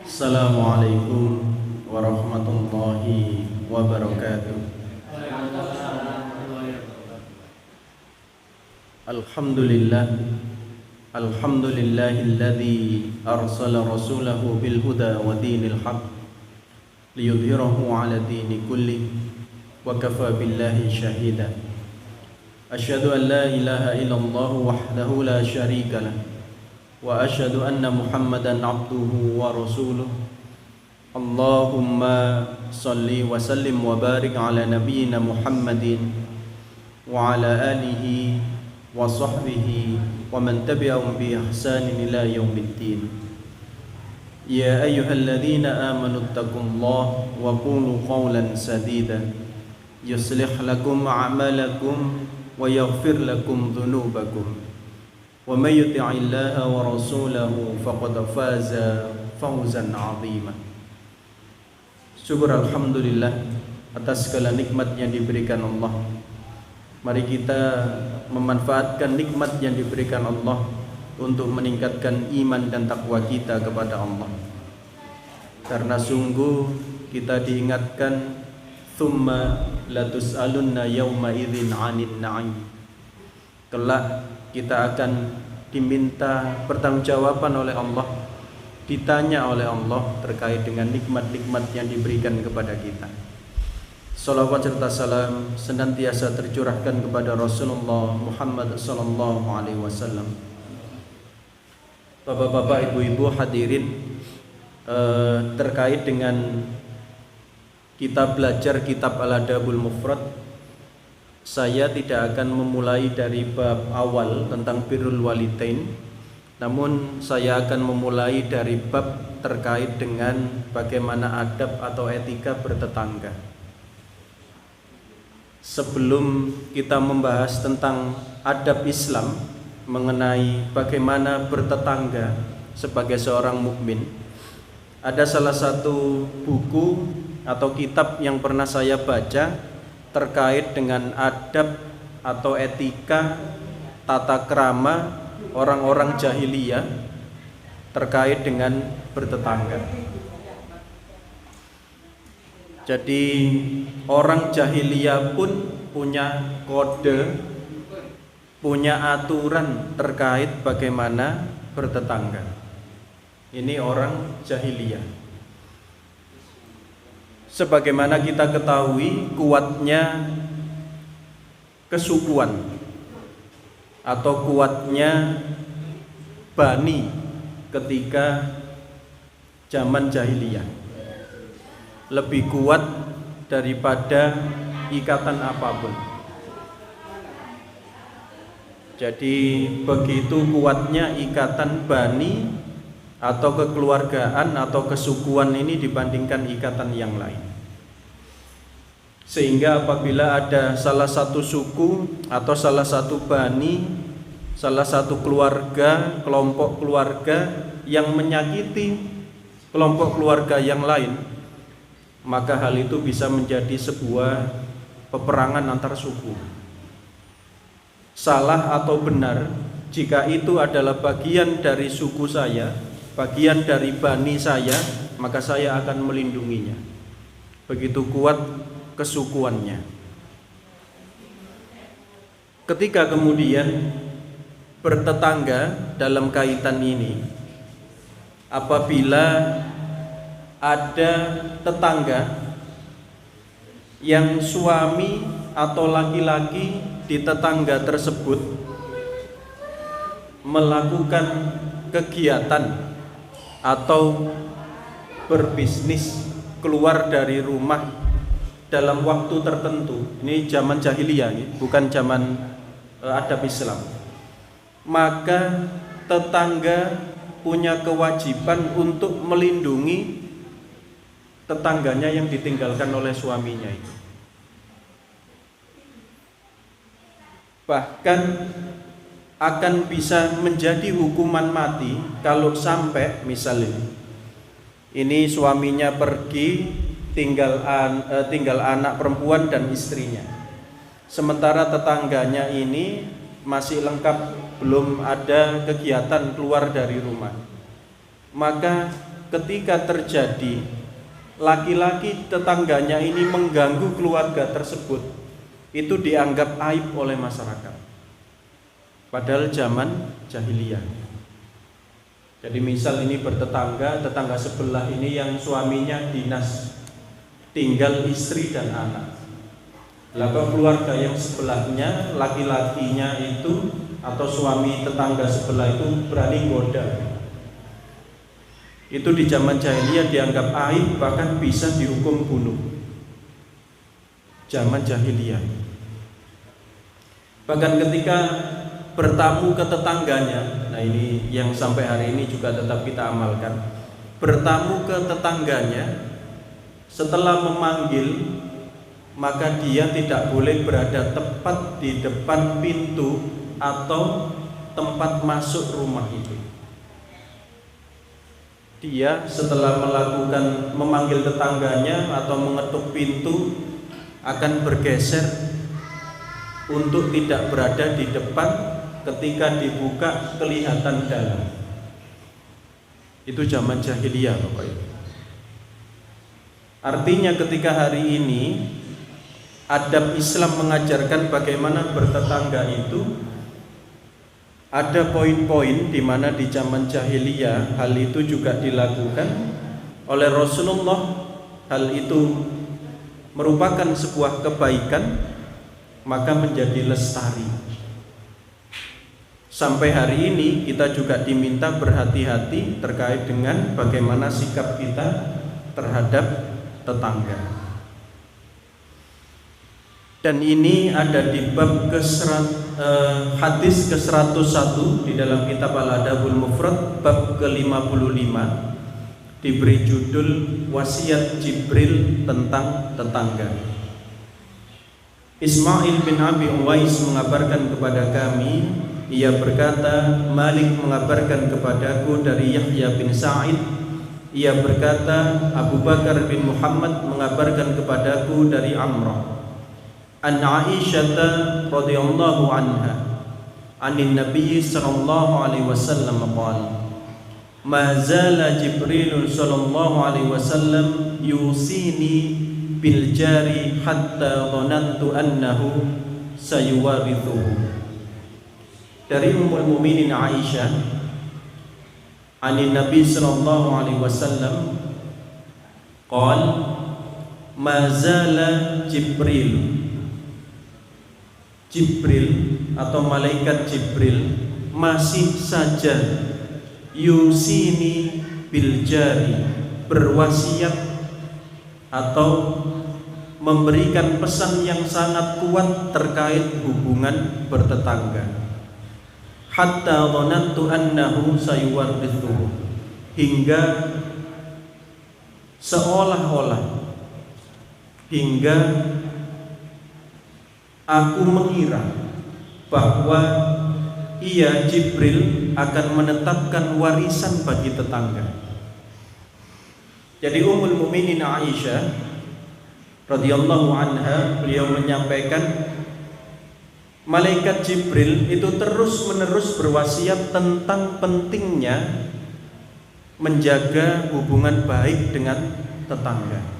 Assalamualaikum warahmatullahi wabarakatuh. Alhamdulillah Alhamdulillahilladzi arsala rasulahu bil huda wa dinil haq liyudhhirahu 'ala dini kulli wa kafa billahi shahida. Asyhadu an la ilaha illallah wahdahu la syarika lah wa asyhadu anna Muhammadan abduhu wa rasuluh. Allahumma salli wa sallim wa barik ala nabiyyina Muhammadin wa ala alihi wa sahbihi wa man tabi'ahum bi ihsanin ila yaumiddin. Ya ayyuhalladzina amanu taqullaha wa qulu qawlan sadida yuslih lakum a'malakum wa yaghfir lakum dhunubakum wa may yuti'illaha wa rasulahu faqad faza fawzan 'azima. Syukur alhamdulillah atas segala nikmat yang diberikan Allah. Mari kita memanfaatkan nikmat yang diberikan Allah untuk meningkatkan iman dan takwa kita kepada Allah. Karena sungguh kita diingatkan thumma latus'alunna yawma idzin 'anil na'im. Kelak kita akan diminta pertanggungjawaban oleh Allah, ditanya oleh Allah terkait dengan nikmat-nikmat yang diberikan kepada kita. Salawat serta salam senantiasa tercurahkan kepada Rasulullah Muhammad sallallahu alaihi wasallam. Bapak-bapak, ibu-ibu hadirin, terkait dengan kita belajar kitab Al-Adabul Mufrad, saya tidak akan memulai dari bab awal tentang birrul walidain, namun saya akan memulai dari bab terkait dengan bagaimana adab atau etika bertetangga. Sebelum kita membahas tentang adab Islam mengenai bagaimana bertetangga sebagai seorang mukmin, ada salah satu buku atau kitab yang pernah saya baca terkait dengan adab atau etika tata krama orang-orang jahiliyah terkait dengan bertetangga. Jadi orang jahiliyah pun punya kode, punya aturan terkait bagaimana bertetangga. Ini orang jahiliyah. Sebagaimana kita ketahui kuatnya kesukuan atau kuatnya bani ketika zaman jahiliyah, lebih kuat daripada ikatan apapun. Jadi begitu kuatnya ikatan bani atau kekeluargaan atau kesukuan ini dibandingkan ikatan yang lain. Sehingga apabila ada salah satu suku atau salah satu bani, salah satu keluarga, kelompok keluarga yang menyakiti kelompok keluarga yang lain, maka hal itu bisa menjadi sebuah peperangan antar suku. Salah atau benar, jika itu adalah bagian dari suku saya, bagian dari bani saya, maka saya akan melindunginya. Begitu kuat kesukuannya. Ketika kemudian bertetangga dalam kaitan ini, apabila ada tetangga yang suami atau laki-laki di tetangga tersebut melakukan kegiatan atau berbisnis keluar dari rumah dalam waktu tertentu, ini zaman jahiliyah, bukan zaman adab Islam, maka tetangga punya kewajiban untuk melindungi tetangganya yang ditinggalkan oleh suaminya itu. Bahkan akan bisa menjadi hukuman mati kalau sampai misalnya ini suaminya pergi tinggal anak perempuan dan istrinya, sementara tetangganya ini masih lengkap, belum ada kegiatan keluar dari rumah, maka ketika terjadi laki-laki tetangganya ini mengganggu keluarga tersebut, itu dianggap aib oleh masyarakat. Padahal zaman jahiliyah. Jadi misal ini bertetangga, tetangga sebelah ini yang suaminya dinas, tinggal istri dan anak. Lalu keluarga yang sebelahnya, laki-lakinya itu atau suami tetangga sebelah itu berani goda. Itu di zaman jahiliyah dianggap aib, bahkan bisa dihukum bunuh. Zaman jahiliyah. Bahkan ketika bertamu ke tetangganya, nah ini yang sampai hari ini juga tetap kita amalkan. Bertamu ke tetangganya, setelah memanggil, maka dia tidak boleh berada tepat di depan pintu atau tempat masuk rumah itu. Dia setelah memanggil tetangganya atau mengetuk pintu, akan bergeser untuk tidak berada di depan. Ketika dibuka kelihatan dalam. Itu zaman jahiliyah Bapak Ibu. Artinya ketika hari ini adab Islam mengajarkan bagaimana bertetangga itu, ada poin-poin di mana di zaman jahiliyah hal itu juga dilakukan oleh Rasulullah. Hal itu merupakan sebuah kebaikan, maka menjadi lestari. Sampai hari ini kita juga diminta berhati-hati terkait dengan bagaimana sikap kita terhadap tetangga. Dan ini ada di bab hadis ke-101 di dalam kitab Al-Adabul Mufrad, bab ke-55, diberi judul wasiat Jibril tentang tetangga. Ismail bin Abi Uwais mengabarkan kepada kami, ia berkata, Malik mengabarkan kepadaku dari Yahya bin Sa'id. Ia berkata, Abu Bakar bin Muhammad mengabarkan kepadaku dari Amrah an Aisyah radhiyallahu anha anin Nabi sallallahu alaihi wasallam qala ma zala Jibril sallallahu alaihi wasallam yusini bil jari hatta dhanantu annahu sayuwarithuhu. Dari Ummul Mukminin Aisyah, anin Nabi sallallahu alaihi wasallam qol ma zala Jibril atau malaikat Jibril masih saja yusini bil jari, berwasiat atau memberikan pesan yang sangat kuat terkait hubungan bertetangga. Hatta dhanantu annahu sayuwarithuhu, hingga seolah-olah, hingga aku mengira bahwa ia Jibril akan menetapkan warisan bagi tetangga. Jadi Ummul Mukminin Aisyah radhiyallahu anha, beliau menyampaikan malaikat Jibril itu terus-menerus berwasiat tentang pentingnya menjaga hubungan baik dengan tetangga.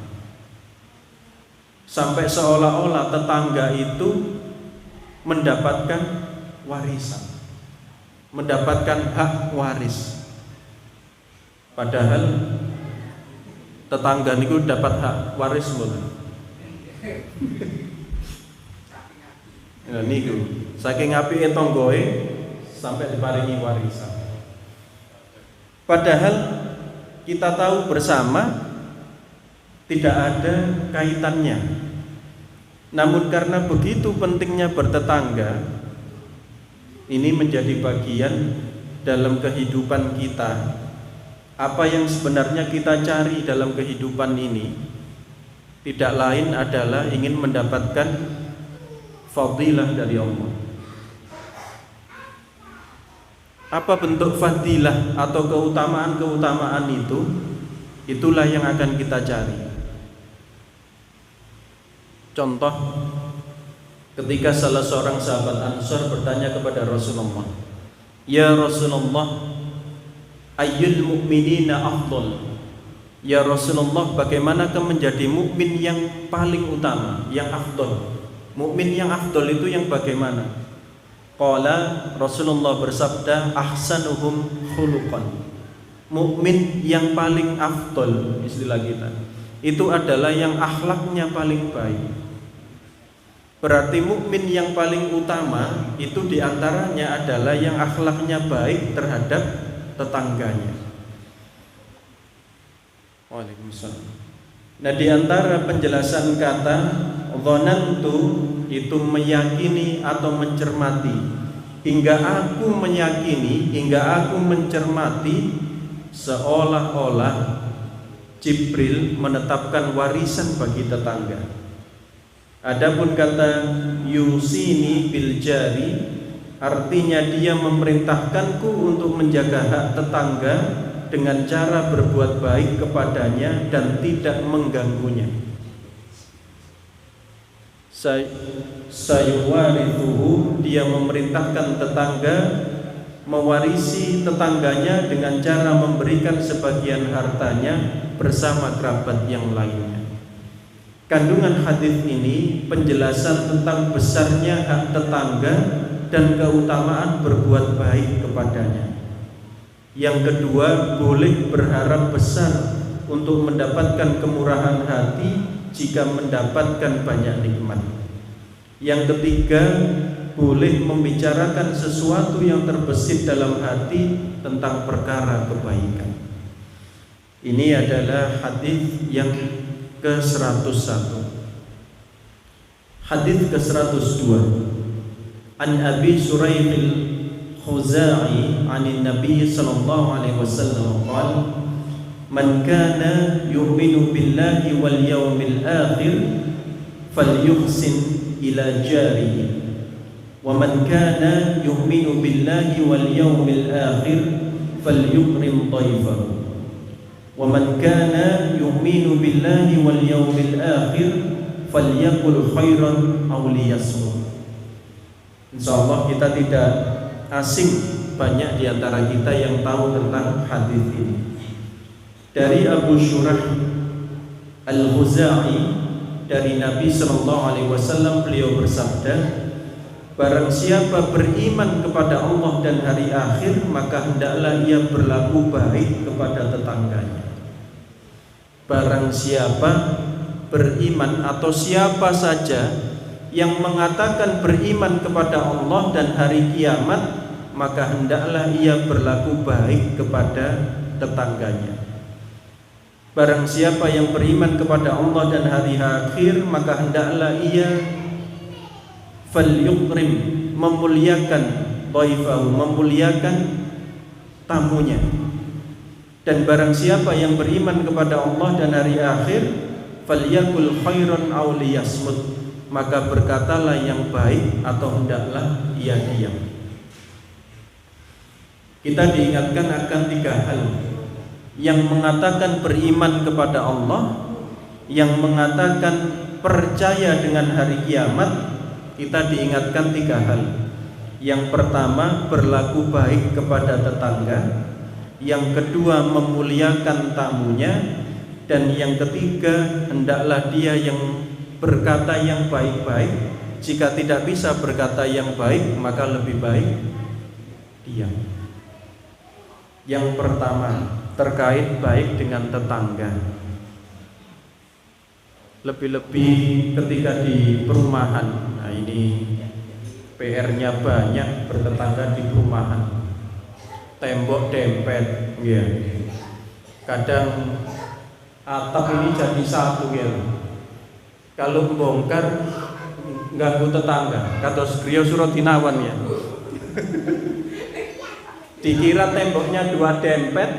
Sampai seolah-olah tetangga itu mendapatkan warisan, mendapatkan hak waris. Padahal tetangga niku dapat hak waris mboten. Ya niku, saking apike tanggoe sampai diparingi warisan. Padahal kita tahu bersama tidak ada kaitannya. Namun karena begitu pentingnya bertetangga, ini menjadi bagian dalam kehidupan kita. Apa yang sebenarnya kita cari dalam kehidupan ini tidak lain adalah ingin mendapatkan fadilah dari Allah. Apa bentuk fadilah atau keutamaan-keutamaan itu? Itulah yang akan kita cari. Contoh, ketika salah seorang sahabat Ansar bertanya kepada Rasulullah, "Ya Rasulullah, ayyul mu'minina afdal?" "Ya Rasulullah, bagaimanakah menjadi mukmin yang paling utama, yang afdol? Mukmin yang afdol itu yang bagaimana?" Qala, Rasulullah bersabda, "Ahsanuhum khuluqan." Mukmin yang paling afdol, istilah kita, itu adalah yang akhlaknya paling baik. Berarti mukmin yang paling utama itu diantaranya adalah yang akhlaknya baik terhadap tetangganya. Waalaikumsalam. Nah, di antara penjelasan kata dhanantu itu meyakini atau mencermati. Hingga aku meyakini, hingga aku mencermati, seolah-olah Jibril menetapkan warisan bagi tetangga. Adapun kata yusini bil jari, artinya dia memerintahkanku untuk menjaga hak tetangga dengan cara berbuat baik kepadanya dan tidak mengganggunya. Sayuwarithuhu, dia memerintahkan tetangga mewarisi tetangganya dengan cara memberikan sebagian hartanya bersama kerabat yang lainnya. Kandungan hadis ini penjelasan tentang besarnya hak tetangga dan keutamaan berbuat baik kepadanya. Yang kedua, boleh berharap besar untuk mendapatkan kemurahan hati jika mendapatkan banyak nikmat. Yang ketiga, boleh membicarakan sesuatu yang terbesit dalam hati tentang perkara kebaikan. Ini adalah hadis yang ke-101. Hadis ke-102. An Abi Suraih Khuzai anin Nabi sallallahu alaihi wasallam qala, "Man kana yu'minu billahi wal yawmil akhir falyuhsin ila jarihi wa man kana yu'minu billahi wal yawmil akhir falyukrim dhaifahu wa man kana yu'minu billahi wal yawmil akhir falyaqul khairan aw liyasmut." Insyaallah kita tidak asing, banyak di antara kita yang tahu tentang hadis ini. Dari Abu Shurah Al-Khuzai dari Nabi sallallahu alaihi wasallam, beliau bersabda, "Barang siapa beriman kepada Allah dan hari akhir, maka hendaklah ia berlaku baik kepada tetangganya." Barang siapa beriman atau siapa saja yang mengatakan beriman kepada Allah dan hari kiamat, maka hendaklah ia berlaku baik kepada tetangganya. Barang siapa yang beriman kepada Allah dan hari akhir, maka hendaklah ia falyukrim, memuliakan dhaifahu, memuliakan tamunya. Dan barang siapa yang beriman kepada Allah dan hari akhir, falyakul khairan aw liyasmut, maka berkatalah yang baik atau hendaklah ia diam. Kita diingatkan akan 3 hal. Yang mengatakan beriman kepada Allah, yang mengatakan percaya dengan hari kiamat, kita diingatkan 3 hal. Yang pertama, berlaku baik kepada tetangga. Yang kedua, memuliakan tamunya. Dan yang ketiga, hendaklah dia yang berkata yang baik-baik. Jika tidak bisa berkata yang baik, maka lebih baik diam. Yang pertama, terkait baik dengan tetangga. Lebih-lebih ketika di perumahan. Nah, ini PR-nya banyak bertetangga di perumahan. Tembok dempet, ya. Kadang atap ini jadi satu, ya. Kalau bongkar ganggu tetangga, kados griya Suratinawan, ya. Dikira temboknya 2 dempet,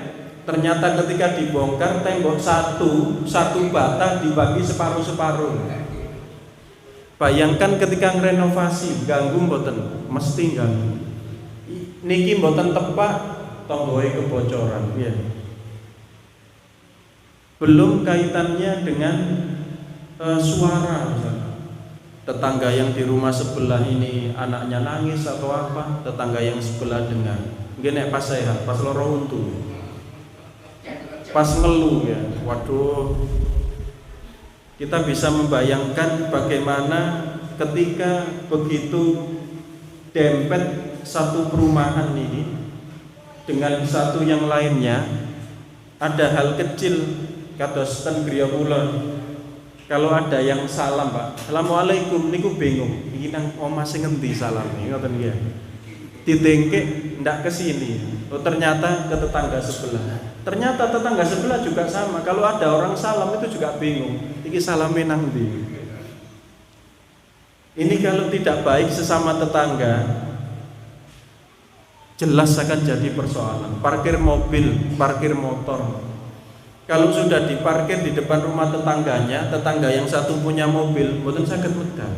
ternyata ketika dibongkar tembok satu bata dibagi separuh-separuh. Bayangkan ketika renovasi, ganggu mboten? Mesti ganggu. Niki mboten tepak, tonggoe kebocoran, ya. Belum kaitannya dengan suara, misalnya. Tetangga yang di rumah sebelah ini anaknya nangis atau apa, tetangga yang sebelah dengar. Mungkin pas sehat, pas loro untu. pas ngeluh ya. Waduh, kita bisa membayangkan bagaimana ketika begitu dempet satu perumahan ini dengan satu yang lainnya, ada hal kecil kados ten griya kula. Kalau ada yang salam, Pak, Assalamualaikum, niku bingung. Iki nang omah sing ngendi salame, ngoten nggih. Ditengkek ndak ke sini. Oh, ternyata ke tetangga sebelah. Ternyata tetangga sebelah juga sama. Kalau ada orang salam itu juga bingung. Iki salame nang ndi? Ini kalau tidak baik sesama tetangga, jelas akan jadi persoalan. Parkir mobil, parkir motor. Kalau sudah diparkir di depan rumah tetangganya, tetangga yang satu punya mobil, mboten saged medal.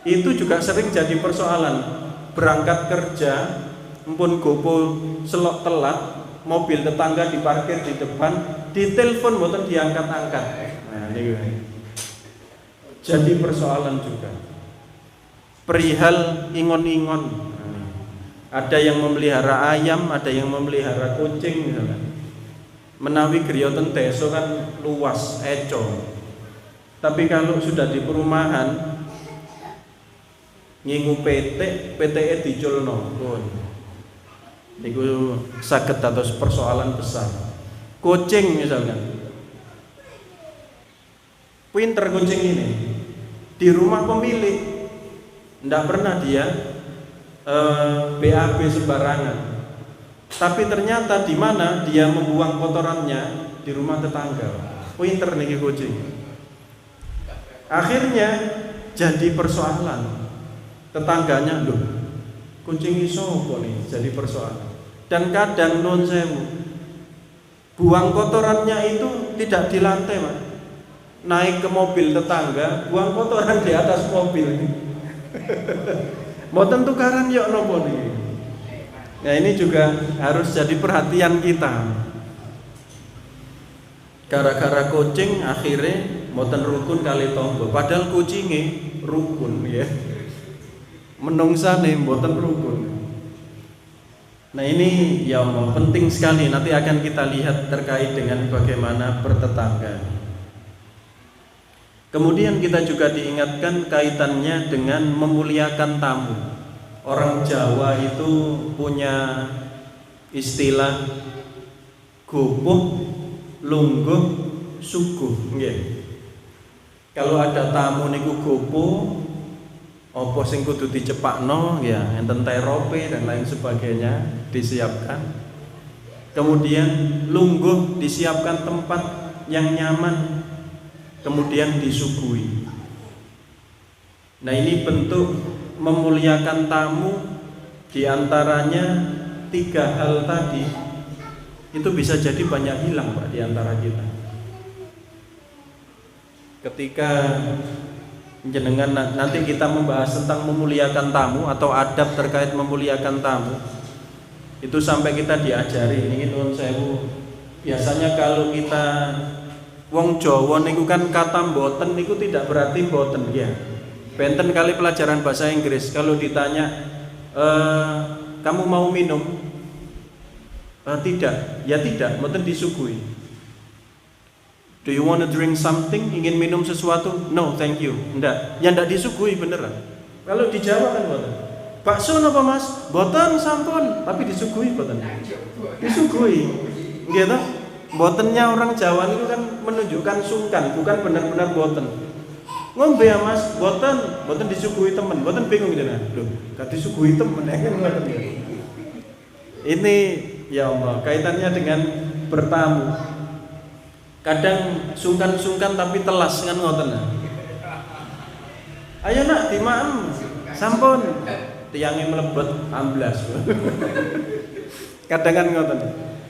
Itu juga sering jadi persoalan. Berangkat kerja, empun gopo selok telat, mobil tetangga diparkir di depan, ditelepon mboten diangkat-angkat. Nah, ini jadi persoalan juga. Perihal ingon-ingon. Ada yang memelihara ayam, ada yang memelihara kucing misalnya. Menawi griya ten desa kan luas, eco. Tapi kalau sudah di perumahan, ngingu PTE diculno. Niku saged dados persoalan besar. Kucing misalnya. Pinter kucing ini. Di rumah pemilik tidak pernah dia BAB sembarangan. Tapi ternyata di mana dia membuang kotorannya di rumah tetangga. Pinter nih kucing. Akhirnya jadi persoalan. Tetangganya, loh, kucing iso kok nih jadi persoalan. Dan kadang non sewu, buang kotorannya itu tidak di lantai, Mas. Naik ke mobil tetangga, buang kotoran di atas mobil. Mboten tukaran yok nopo niki. Nah, ini juga harus jadi perhatian kita. Gara-gara kucing akhirnya mboten rukun kali tombo. Padahal kucinge rukun ya. Menungsane mboten rukun. Nah, ini ya Allah penting sekali, nanti akan kita lihat terkait dengan bagaimana bertetangga. Kemudian kita juga diingatkan kaitannya dengan memuliakan tamu. Orang Jawa itu punya istilah gopoh, lungguh, suguh. Nggih. Kalau ada tamu niku gopoh, apa sing kudu dicepakno ya, enten terope dan lain sebagainya disiapkan. Kemudian lungguh, disiapkan tempat yang nyaman. Kemudian disuguhi. Nah, ini bentuk memuliakan tamu. Diantaranya 3 hal tadi itu bisa jadi banyak hilang, Pak, diantara kita. Ketika jenengan nanti kita membahas tentang memuliakan tamu atau adab terkait memuliakan tamu, itu sampai kita diajari ini nuwun sewu. Biasanya kalau kita wong Jawa niku kan kata mboten niku tidak berarti mboten ya. Benten kali pelajaran bahasa Inggris kalau ditanya kamu mau minum? Tidak. Ya tidak, mboten disuguhi. Do you want to drink something? Ingin minum sesuatu? No, thank you. Enggak. Ya enggak disuguhi beneran. Kalau di Jawa kan mboten. Bakso napa Mas? Mboten sampun, tapi disuguhi mboten. Disuguhi. Nggih ta? Botennya orang Jawa itu kan menunjukkan sungkan, bukan benar-benar boten. Ngombe ya Mas, boten disuguhi temen, boten bingung gitu nah. Loh, gak disuguhi temen kan ngoten. Ini ya Allah, kaitannya dengan bertamu. Kadang sungkan-sungkan tapi telas kan ngoten nah. Ayo nak dimaem, sampun. Tiange mlebet amblas. Kadang kan ngoten.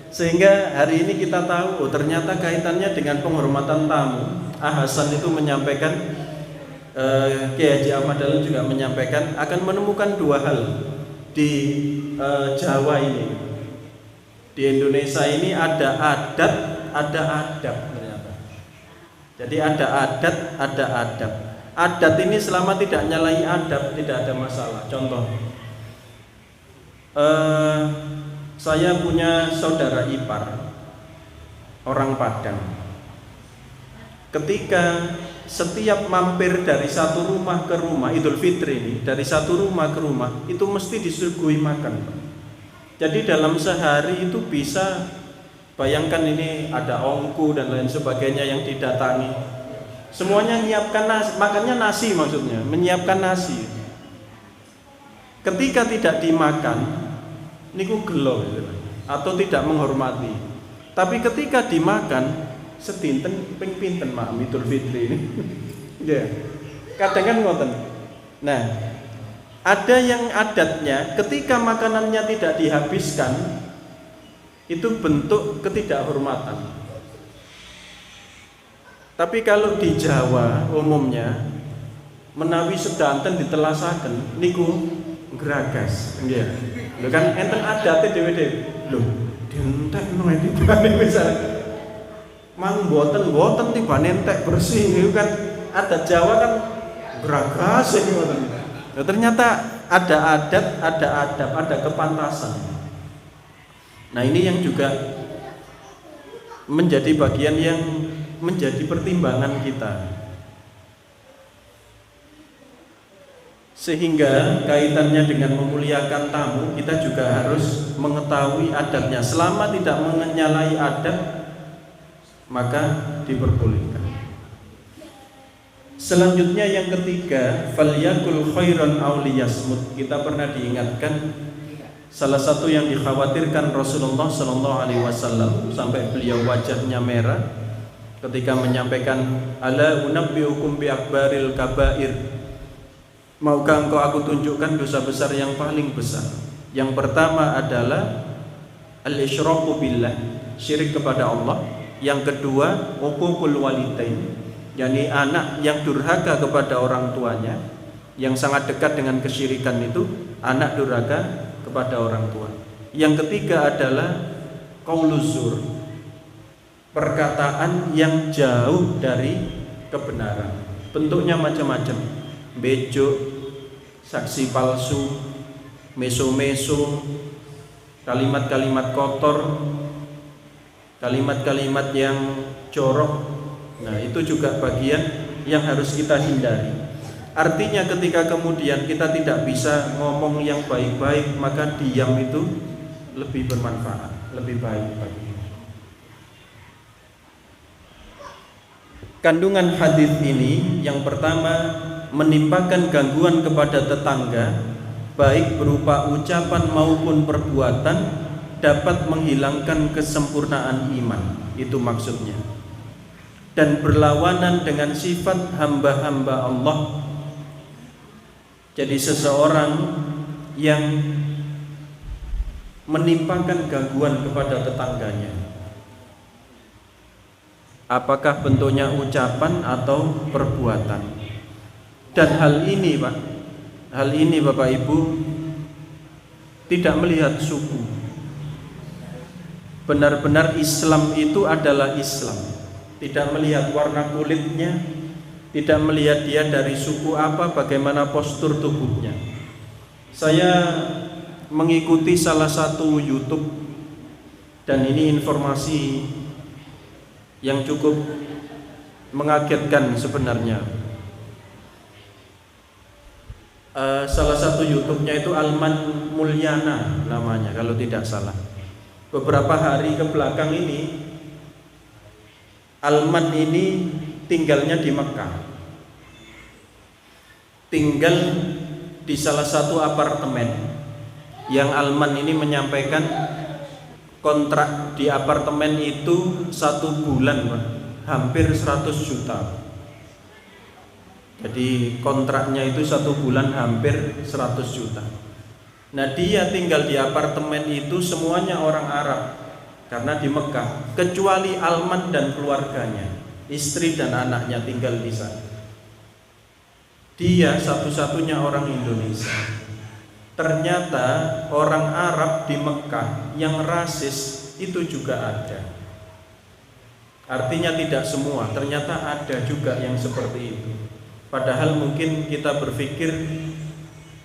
Sehingga hari ini kita tahu ternyata kaitannya dengan penghormatan tamu. Hasan itu menyampaikan, Kiai Haji Ahmad Dahlan juga menyampaikan akan menemukan 2 hal di Jawa ini. Di Indonesia ini ada adat, ada adab ternyata. Jadi ada adat, ada adab. Adat ini selama tidak nyalahi adab tidak ada masalah. Contoh, saya punya saudara ipar. orang Padang. Ketika setiap mampir dari satu rumah ke rumah, Idul Fitri ini dari satu rumah ke rumah itu mesti disuguhi makan. Jadi dalam sehari itu bisa, bayangkan ini ada ongku dan lain sebagainya yang didatangi, semuanya menyiapkan nasi, makannya nasi, maksudnya menyiapkan nasi. Ketika tidak dimakan niku gelo atau tidak menghormati. Tapi ketika dimakan sedinten ping pinten mak Idul Fitri ini. Ya. Kadang kan ngoten. Nah, ada yang adatnya ketika makanannya tidak dihabiskan itu bentuk ketidakhormatan. Tapi kalau di Jawa umumnya menawi sedanten ditelasaken niku geragas. Nggih. Lho kan enten adate dhewe-dhewe. Lho, dientekno iki bane misale mang boten tibane entek bersih itu kan adat Jawa kan geragas ini ngoten. Nah, ternyata ada adat, ada adab, ada kepantasan. Nah, ini yang juga menjadi bagian yang menjadi pertimbangan kita. Sehingga kaitannya dengan memuliakan tamu, kita juga harus mengetahui adabnya. Selama tidak menyalahi adab, maka diperbolehkan. Selanjutnya yang ketiga, falyakul khairan aw liyasmut. Kita pernah diingatkan salah satu yang dikhawatirkan Rasulullah sallallahu alaihi wasallam sampai beliau wajahnya merah ketika menyampaikan ala unabbiukum bi akbaril kabair. Maukah engkau aku tunjukkan dosa besar yang paling besar? Yang pertama adalah al-isyraku billah, syirik kepada Allah. Yang kedua, uququl walidain, yakni anak yang durhaka kepada orang tuanya. Yang sangat dekat dengan kesyirikan itu anak durhaka kepada orang tua. Yang ketiga adalah qauluz zur, perkataan yang jauh dari kebenaran. Bentuknya macam-macam. Bejo, saksi palsu, meso-meso, kalimat-kalimat kotor, kalimat-kalimat yang jorok. Nah, itu juga bagian yang harus kita hindari. Artinya ketika kemudian kita tidak bisa ngomong yang baik-baik, maka diam itu lebih bermanfaat, lebih baik bagi kita. Kandungan hadis ini yang pertama, menimpakan gangguan kepada tetangga baik berupa ucapan maupun perbuatan dapat menghilangkan kesempurnaan iman, itu maksudnya, dan berlawanan dengan sifat hamba-hamba Allah. Jadi seseorang yang menimpakan gangguan kepada tetangganya, apakah bentuknya ucapan atau perbuatan. Dan hal ini Bapak Ibu tidak melihat suku. Benar-benar Islam itu adalah Islam, tidak melihat warna kulitnya, tidak melihat dia dari suku apa, bagaimana postur tubuhnya. Saya mengikuti salah satu YouTube, dan ini informasi yang cukup mengagetkan sebenarnya. Salah satu YouTube-nya itu Alman Mulyana namanya kalau tidak salah. Beberapa hari ke belakang ini Alman ini tinggalnya di Mekah, tinggal di salah satu apartemen yang Alman ini menyampaikan kontrak di apartemen itu 1 bulan hampir 100 juta. Jadi kontraknya itu 1 bulan hampir 100 juta. Nah, dia tinggal di apartemen itu semuanya orang Arab karena di Mekah, kecuali Alman dan keluarganya, istri dan anaknya tinggal di sana. Dia satu-satunya orang Indonesia. Ternyata orang Arab di Mekah yang rasis itu juga ada. Artinya tidak semua, ternyata ada juga yang seperti itu. Padahal mungkin kita berpikir,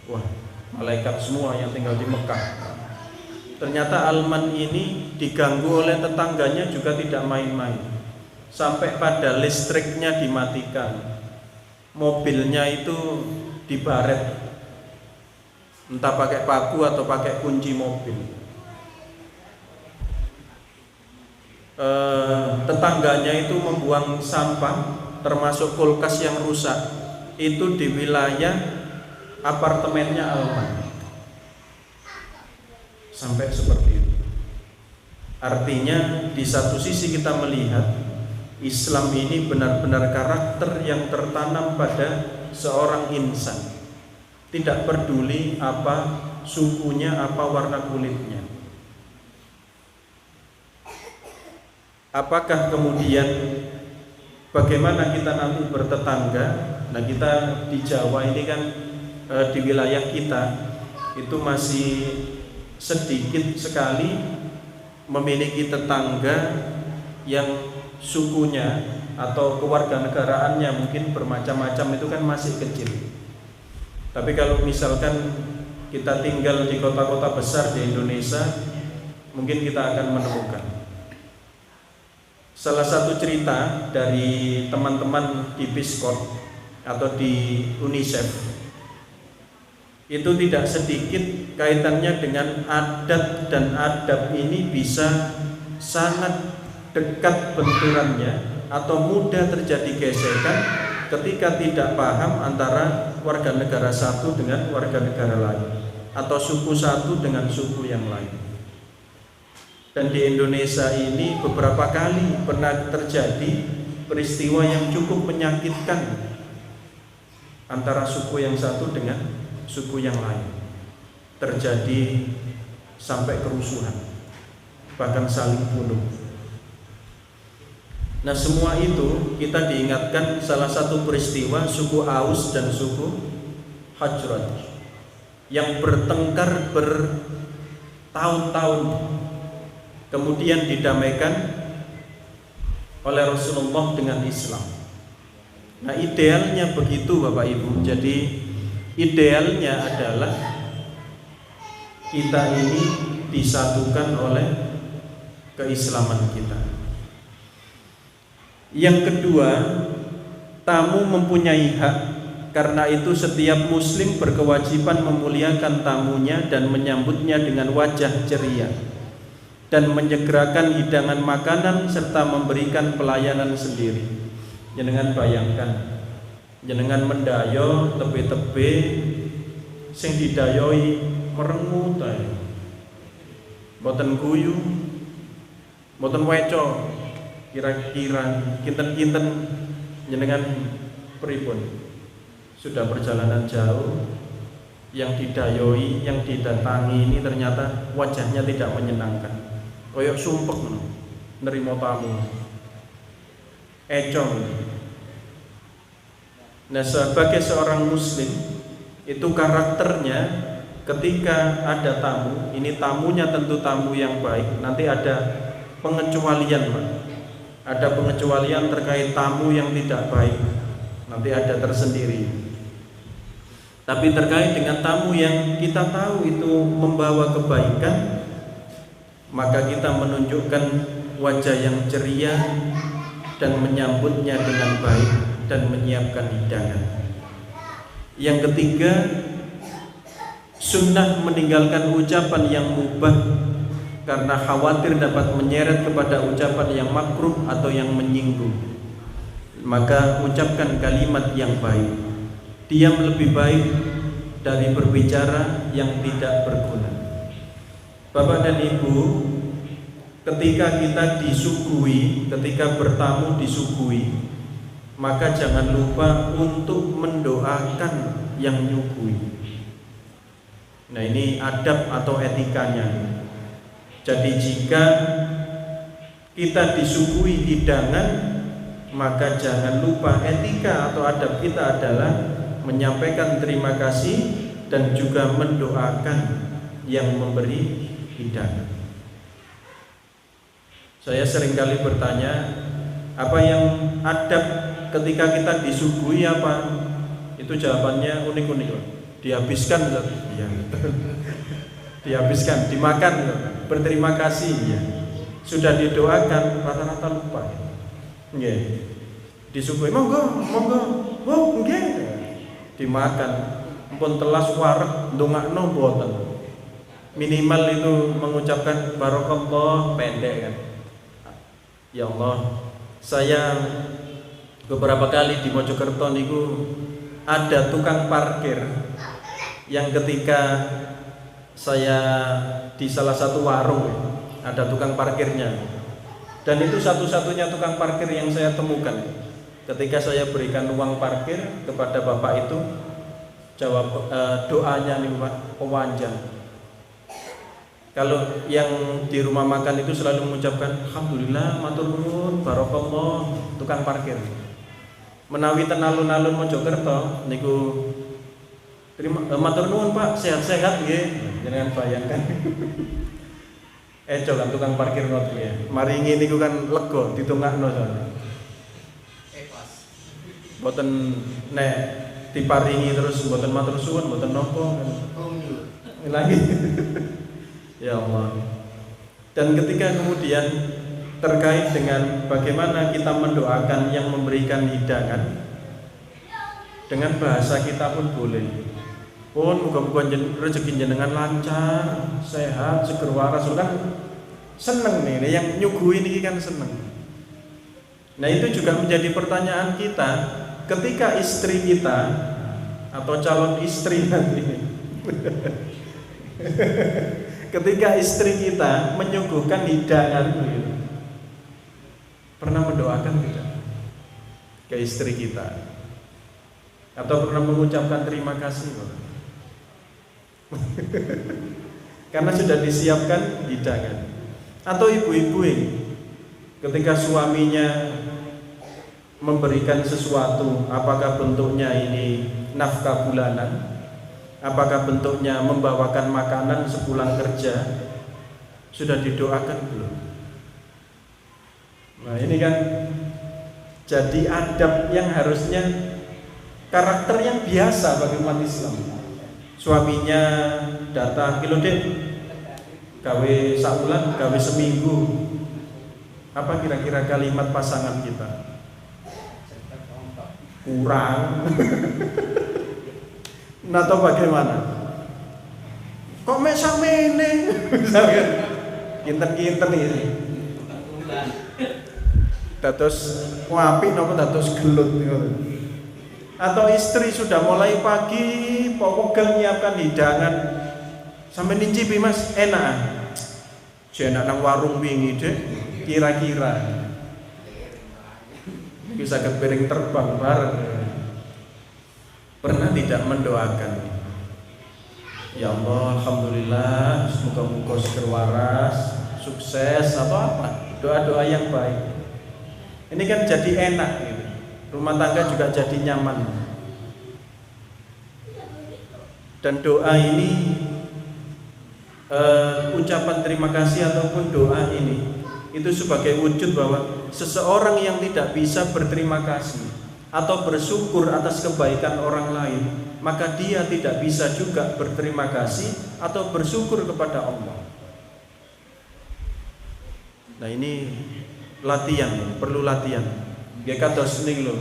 wah, malaikat semua yang tinggal di Mekah. Ternyata Alman ini diganggu oleh tetangganya juga tidak main-main. Sampai pada listriknya dimatikan. Mobilnya itu dibaret. Entah pakai paku atau pakai kunci mobil. Tetangganya itu membuang sampah, termasuk kulkas yang rusak, itu di wilayah apartemennya Alman. Sampai seperti itu. Artinya di satu sisi kita melihat Islam ini benar-benar karakter yang tertanam pada seorang insan. Tidak peduli apa sukunya, apa warna kulitnya. Apakah kemudian bagaimana kita nanti bertetangga? Nah, kita di Jawa ini kan di wilayah kita itu masih sedikit sekali memiliki tetangga yang sukunya atau kewarganegaraannya mungkin bermacam-macam, itu kan masih kecil. Tapi kalau misalkan kita tinggal di kota-kota besar di Indonesia, mungkin kita akan menemukan. Salah satu cerita dari teman-teman di Peace Corps atau di UNICEF itu tidak sedikit kaitannya dengan adat, dan adab ini bisa sangat dekat benturannya atau mudah terjadi gesekan ketika tidak paham antara warga negara satu dengan warga negara lain atau suku satu dengan suku yang lain. Dan di Indonesia ini beberapa kali pernah terjadi peristiwa yang cukup menyakitkan antara suku yang satu dengan suku yang lain. Terjadi sampai kerusuhan, bahkan saling bunuh. Nah, semua itu kita diingatkan salah satu peristiwa suku Aus dan suku Hajrat yang bertengkar bertahun-tahun, kemudian didamaikan oleh Rasulullah dengan Islam. Nah, idealnya begitu Bapak Ibu. Jadi idealnya adalah kita ini disatukan oleh keislaman kita. Yang kedua, tamu mempunyai hak. Karena itu setiap muslim berkewajiban memuliakan tamunya dan menyambutnya dengan wajah ceria, dan menyegerakan hidangan makanan serta memberikan pelayanan sendiri. Jenengan bayangkan, jenengan mendayo tebe-tebe sing didayoi merengut ae. Mboten guyu, mboten weco. Kira-kira kinten-kinten jenengan pripun? Sudah perjalanan jauh, yang didayoi, yang didatangi ini ternyata wajahnya tidak menyenangkan. Koyok sumpek nerima tamu. Econg. Nah, sebagai seorang muslim itu karakternya ketika ada tamu, ini tamunya tentu tamu yang baik. Nanti ada pengecualian, Pak. Ada pengecualian terkait tamu yang tidak baik, nanti ada tersendiri. Tapi terkait dengan tamu yang kita tahu itu membawa kebaikan, maka kita menunjukkan wajah yang ceria dan menyambutnya dengan baik dan menyiapkan hidangan. Yang ketiga, sunnah meninggalkan ucapan yang mubah karena khawatir dapat menyeret kepada ucapan yang makruh atau yang menyinggung. Maka ucapkan kalimat yang baik. Diam lebih baik dari berbicara yang tidak berguna. Bapak dan Ibu, ketika kita disuguhi, ketika bertamu disuguhi, maka jangan lupa untuk mendoakan yang nyuguhi. Nah, ini adab atau etikanya. Jadi jika kita disuguhi hidangan, maka jangan lupa etika atau adab kita adalah menyampaikan terima kasih dan juga mendoakan yang memberi hidangan. Saya seringkali bertanya, apa yang adab ketika kita disuguhi apa? Itu jawabannya unik-unik, dihabiskan. Iya. dihabiskan, dimakan, berterima kasih ya. Sudah didoakan rata-rata lupa. Nggih. Disuguhi monggo, nggih. Dimakan. Ampun telas wareg ndongakno mboten. Minimal itu mengucapkan barakallah pendek kan. Ya Allah, saya beberapa kali di Mojokerto niku ada tukang parkir yang ketika saya di salah satu warung ada tukang parkirnya, dan itu satu-satunya tukang parkir yang saya temukan. Ketika saya berikan uang parkir kepada bapak itu, jawab doanya nih Pak, pewanjang. Kalau yang di rumah makan itu selalu mengucapkan alhamdulillah, matur nuwun, barakallah, tukang parkir. Menawi ten alun-alun Mojokerto niku terima matur nuwun Pak, sehat-sehat nggih. Jangan bayangkan. Coba tukang parkir not ya. Maringi niku kan lega ditungakno soalnya. Ikhlas. Mboten nek diparingi terus mboten matur suwun, mboten napa. Lagi. Ya Allah. Dan ketika kemudian terkait dengan bagaimana kita mendoakan yang memberikan hidangan, dengan bahasa kita pun boleh. Pun muga-muga rezeki jenengan lancar, sehat, seger waras, kan seneng nih yang nyuguhin ini kan seneng. Nah itu juga menjadi pertanyaan kita ketika istri kita atau calon istri nanti ketika istri kita menyuguhkan hidangan, pernah mendoakan tidak ke istri kita? Atau pernah mengucapkan terima kasih? Karena sudah disiapkan hidangan. Atau ibu-ibu ini ketika suaminya memberikan sesuatu, apakah bentuknya ini nafkah bulanan, apakah bentuknya membawakan makanan sepulang kerja, sudah didoakan belum? Nah ini kan jadi adab yang harusnya karakter yang biasa bagi umat Islam. Suaminya datang, kilo dek, gawe saulan, gawe seminggu. Apa kira-kira kalimat pasangan kita? Kurang. Nah, atau bagaimana? Kok mek samene? Misalkan kinten-kinten ini. Dados apik napa dados gelut ngono. Atau istri sudah mulai pagi pokoknya nyiapkan hidangan. Sampai nyicipi Mas, enak. Enak nang warung wingi dek, kira-kira bisa ke piring terbang bareng. Pernah tidak mendoakan? Ya Allah, alhamdulillah, semoga seger waras, sukses atau apa? Doa-doa yang baik. Ini kan jadi enak gitu. Rumah tangga juga jadi nyaman. Dan doa ini ucapan terima kasih ataupun doa ini itu sebagai wujud bahwa seseorang yang tidak bisa berterima kasih atau bersyukur atas kebaikan orang lain, maka dia tidak bisa juga berterima kasih atau bersyukur kepada Allah. Nah ini latihan, perlu latihan. Ya kados ning lho.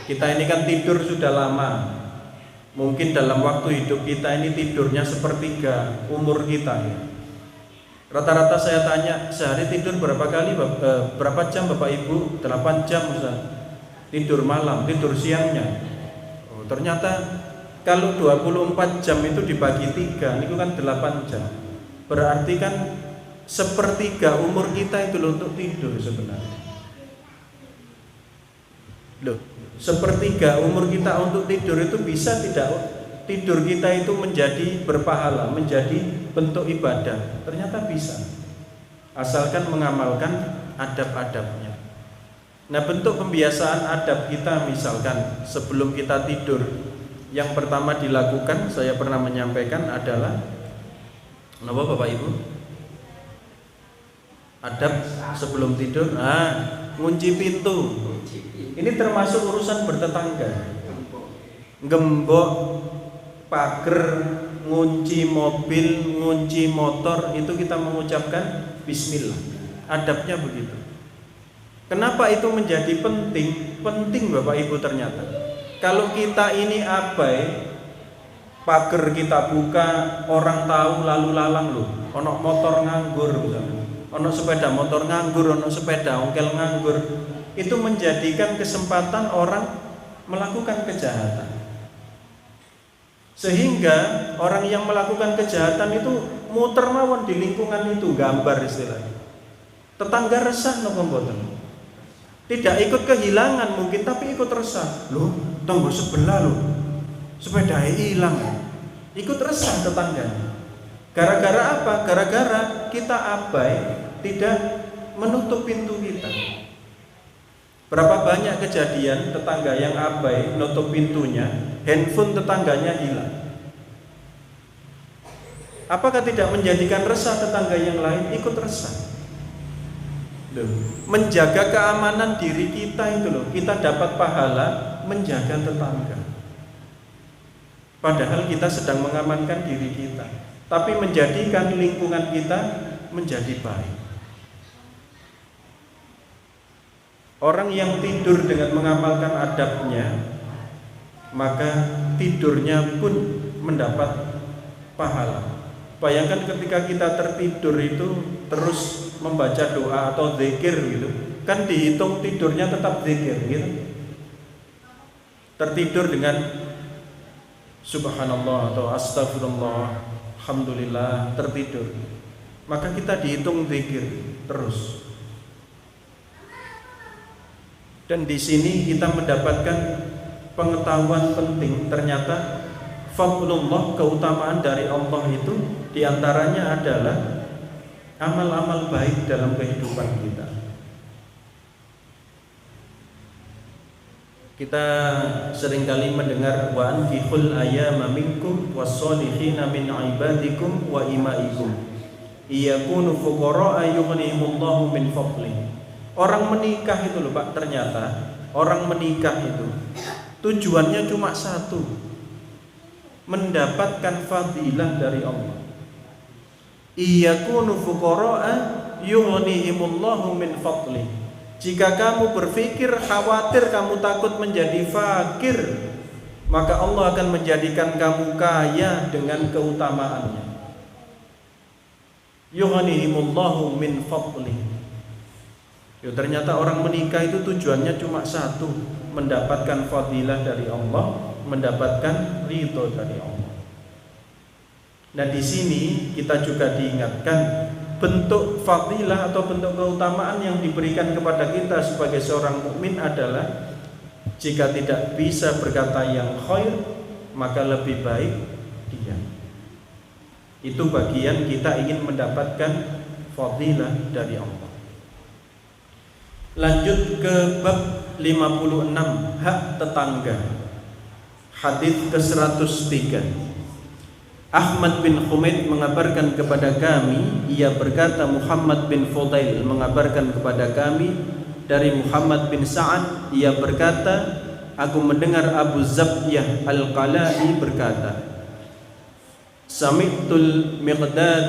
Kita ini kan tidur sudah lama. Mungkin dalam waktu hidup kita ini tidurnya sepertiga umur kita ya. Rata-rata saya tanya, sehari tidur berapa kali, berapa jam Bapak Ibu? 8 jam Ustaz. Tidur malam, tidur siangnya. Oh, ternyata kalau 24 jam itu dibagi 3, itu kan 8 jam. Berarti kan sepertiga umur kita itu loh untuk tidur sebenarnya. Loh, sepertiga umur kita untuk tidur itu bisa tidak tidur kita itu menjadi berpahala, menjadi bentuk ibadah? Ternyata bisa, asalkan mengamalkan adab-adabnya. Nah, bentuk pembiasaan adab kita misalkan sebelum kita tidur, yang pertama dilakukan, saya pernah menyampaikan adalah apa Bapak Ibu? Adab sebelum tidur, ngunci pintu. Ini termasuk urusan bertetangga. Gembok pager, ngunci mobil, ngunci motor, itu kita mengucapkan bismillah. Adabnya begitu. Kenapa itu menjadi penting? Penting Bapak Ibu ternyata. Kalau kita ini abai, pager kita buka, orang tahu lalu lalang loh. Ono motor nganggur misalnya. Ono sepeda motor nganggur, ono sepeda ongkel nganggur. Itu menjadikan kesempatan orang melakukan kejahatan. Sehingga orang yang melakukan kejahatan itu muter mawon di lingkungan itu, gambar istilahnya. Tetangga resah napa mboten? Tidak ikut kehilangan mungkin, tapi ikut resah. Loh, tonggo sebelah loh, sepeda hilang. Ikut resah tetangganya. Gara-gara apa? Gara-gara kita abai, tidak menutup pintu kita. Berapa banyak kejadian tetangga yang abai nutup pintunya, handphone tetangganya hilang. Apakah tidak menjadikan resah tetangga yang lain? Ikut resah. Menjaga keamanan diri kita itu loh, kita dapat pahala menjaga tetangga. Padahal kita sedang mengamankan diri kita, tapi menjadikan lingkungan kita menjadi baik. Orang yang tidur dengan mengamalkan adabnya, maka tidurnya pun mendapat pahala. Bayangkan ketika kita tertidur itu terus membaca doa atau zikir gitu, kan dihitung tidurnya tetap zikir gitu. Tertidur dengan subhanallah atau astagfirullah, alhamdulillah, tertidur, maka kita dihitung zikir terus. Dan di sini kita mendapatkan pengetahuan penting, ternyata fadlullah, keutamaan dari Allah itu diantaranya adalah amal-amal baik dalam kehidupan kita. Kita seringkali mendengar wa ankihul ayyama minkum was-solihina min ibadikum wa imaikum iyakunu fuqara'a yughnihimullahu min fadlihi. Orang menikah itu loh Pak, ternyata orang menikah itu tujuannya cuma satu, mendapatkan fadilah dari Allah. Iyakunu fuqara'a yughnihimullahu min fadli. Jika kamu berpikir khawatir, kamu takut menjadi fakir, maka Allah akan menjadikan kamu kaya dengan keutamaannya. Yughnihimullahu min fadli. Ya, ternyata orang menikah itu tujuannya cuma satu, mendapatkan fadilah dari Allah, mendapatkan ridho dari Allah. Nah, di sini kita juga diingatkan bentuk fadilah atau bentuk keutamaan yang diberikan kepada kita sebagai seorang mukmin adalah jika tidak bisa berkata yang khair, maka lebih baik diam. Itu bagian kita ingin mendapatkan fadilah dari Allah. Lanjut ke bab 56, hak tetangga. Hadis ke-103. Ahmad bin Humaid mengabarkan kepada kami, ia berkata Muhammad bin Fudail mengabarkan kepada kami dari Muhammad bin Sa'ad, ia berkata, aku mendengar Abu Zabyah Al-Qala'i berkata, Sami'tul Miqdad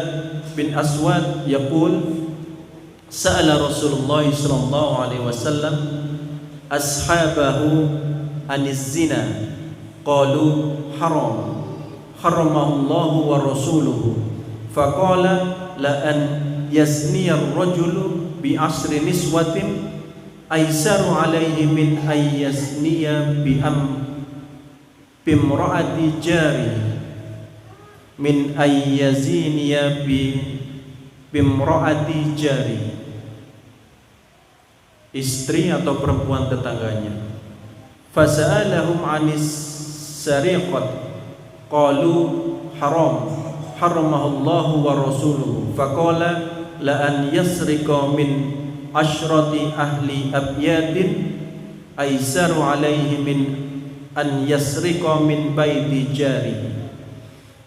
bin Aswad yaqul, sa'ala Rasulullah sallallahu alaihi wasallam ashabahu aniz zina qalu haram haramahullahu wa rasuluhu faqala la an yasniya ar-rajulu bi asri niswatin aisaru alaihi min ay yasniya bimra'ati jari min ay yaziniya bimra'ati jari, istri atau perempuan tetangganya. Fasa'alahum anis sariqat qalu haram haramahullahu wa rasuluhu faqala la an yasriqa min asyrati ahli abyatin aisaru alaihi min an yasriqa min baiti jari.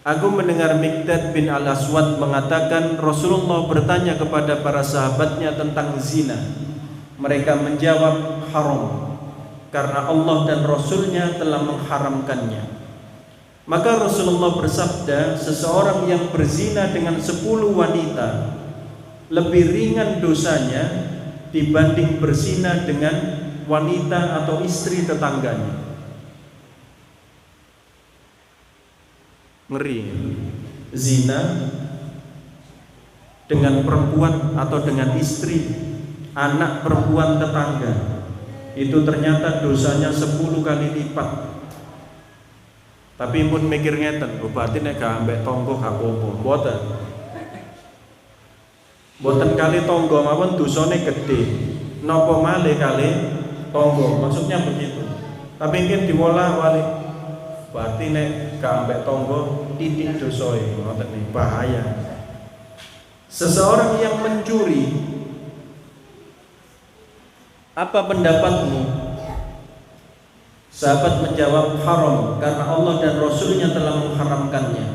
Aku mendengar Miqdad bin Al-Aswad mengatakan Rasulullah bertanya kepada para sahabatnya tentang zina. Mereka menjawab haram karena Allah dan Rasulnya telah mengharamkannya. Maka Rasulullah bersabda, seseorang yang berzina dengan 10 wanita lebih ringan dosanya dibanding berzina dengan wanita atau istri tetangganya. Ngeri. Zina dengan perempuan atau dengan istri anak perempuan tetangga itu ternyata dosanya 10 kali lipat. Tapi pun mikir ngeten, berarti nek gak ambek tonggo gak apa-apa. Mboten kali tonggo mawon dosane gede. Napa malih kali tonggo? Maksudnya begitu. Tapi mungkin diolah-wali. Berarti nek gak ambek tonggo titik dosae, ngoten iki bahaya. Seseorang yang mencuri, apa pendapatmu? Sahabat menjawab, haram, karena Allah dan Rasulnya telah mengharamkannya.